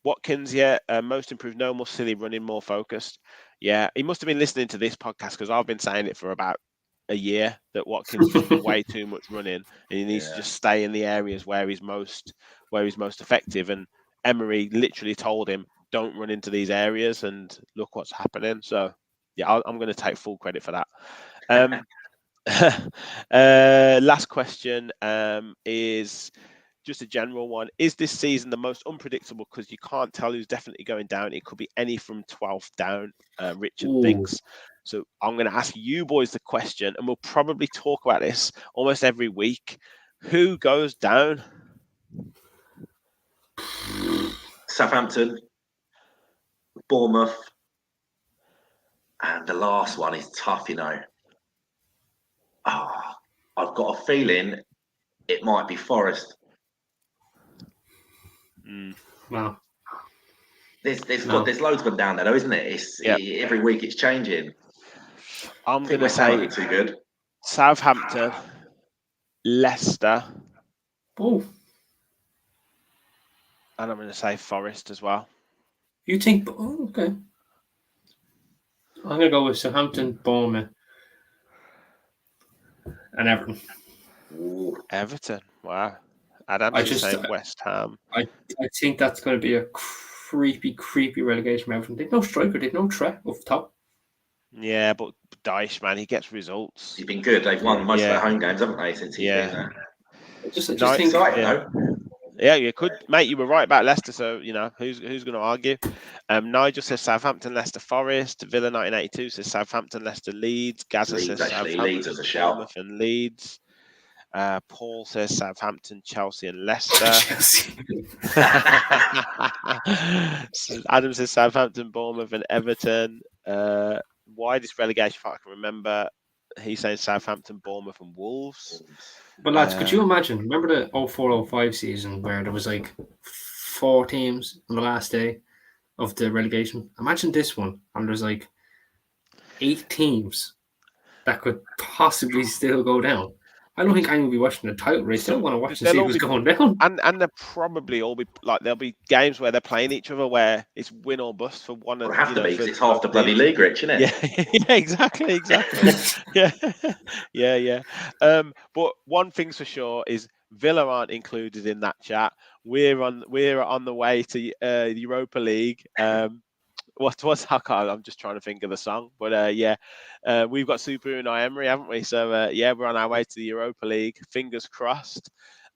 Watkins, most improved, no more silly running, more focused. Yeah, he must have been listening to this podcast because I've been saying it for about a year that Watkins just way too much running, and he needs to just stay in the areas where he's most effective. And Emery literally told him, "Don't run into these areas," and look what's happening. So, yeah, I'm going to take full credit for that. Last question is just a general one. Is this season the most unpredictable because you can't tell who's definitely going down? It could be any from 12th down, Richard thinks. So I'm going to ask you boys the question, and we'll probably talk about this almost every week. Who goes down? Southampton, Bournemouth, and the last one is tough, I've got a feeling it might be Forest. Wow. There's loads gone down there, though, isn't it? Every week it's changing. I'm going to say too good. Southampton, Leicester. Oh. And I'm going to say Forest as well. You think? Oh, okay. I'm going to go with Southampton, Bournemouth, and Everton. Ooh. Everton. Wow. Adam's just saying West Ham. I think that's going to be a creepy relegation from Everton. They've no striker, they've no threat off the top. Yeah, but Dyche, man, he gets results. He's been good. They've won most of their home games, haven't they, since he's been there? Just think, yeah, you could, mate. You were right about Leicester, so who's going to argue? Nigel says Southampton, Leicester, Forest. Villa 1982 says Southampton, Leicester, Leeds. Gaza says Southampton, Leeds as a shout. Bournemouth and Leeds. Paul says Southampton, Chelsea, and Leicester. Adam says Southampton, Bournemouth, and Everton. Widest relegation fight I can remember. He's saying Southampton, Bournemouth, and Wolves. But lads, could you imagine? Remember the 04-05 season where there was like 4 teams on the last day of the relegation? Imagine this one, and there's like 8 teams that could possibly still go down. I don't think anyone will be watching the title race. They don't want to watch and see who's going down. And they'll probably all be like, there'll be games where they're playing each other where it's win or bust for one. Well, it have to be because it's half the bloody league, Rich, isn't it? Yeah, exactly. yeah. But one thing's for sure is Villa aren't included in that chat. We're on the way to the Europa League. What's I'm just trying to think of the song, but we've got Super Unai Emery, haven't we? So we're on our way to the Europa League. Fingers crossed.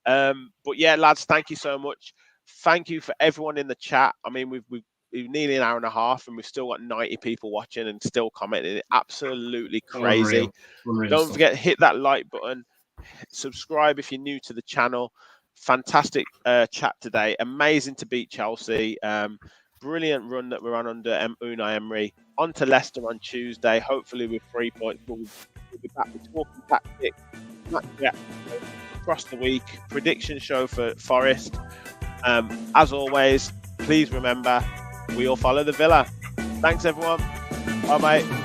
But yeah, lads, thank you so much. Thank you for everyone in the chat. I mean, we've nearly an hour and a half, and we've still got 90 people watching and still commenting. Absolutely crazy. Unreal. Don't forget, hit that like button. Subscribe if you're new to the channel. Fantastic chat today. Amazing to beat Chelsea. Brilliant run that we're on under Unai Emery. On to Leicester on Tuesday, hopefully with 3 points. We'll be back with talking tactics across the week. Prediction show for Forest. As always, please remember, we all follow the Villa. Thanks, everyone. Bye, mate.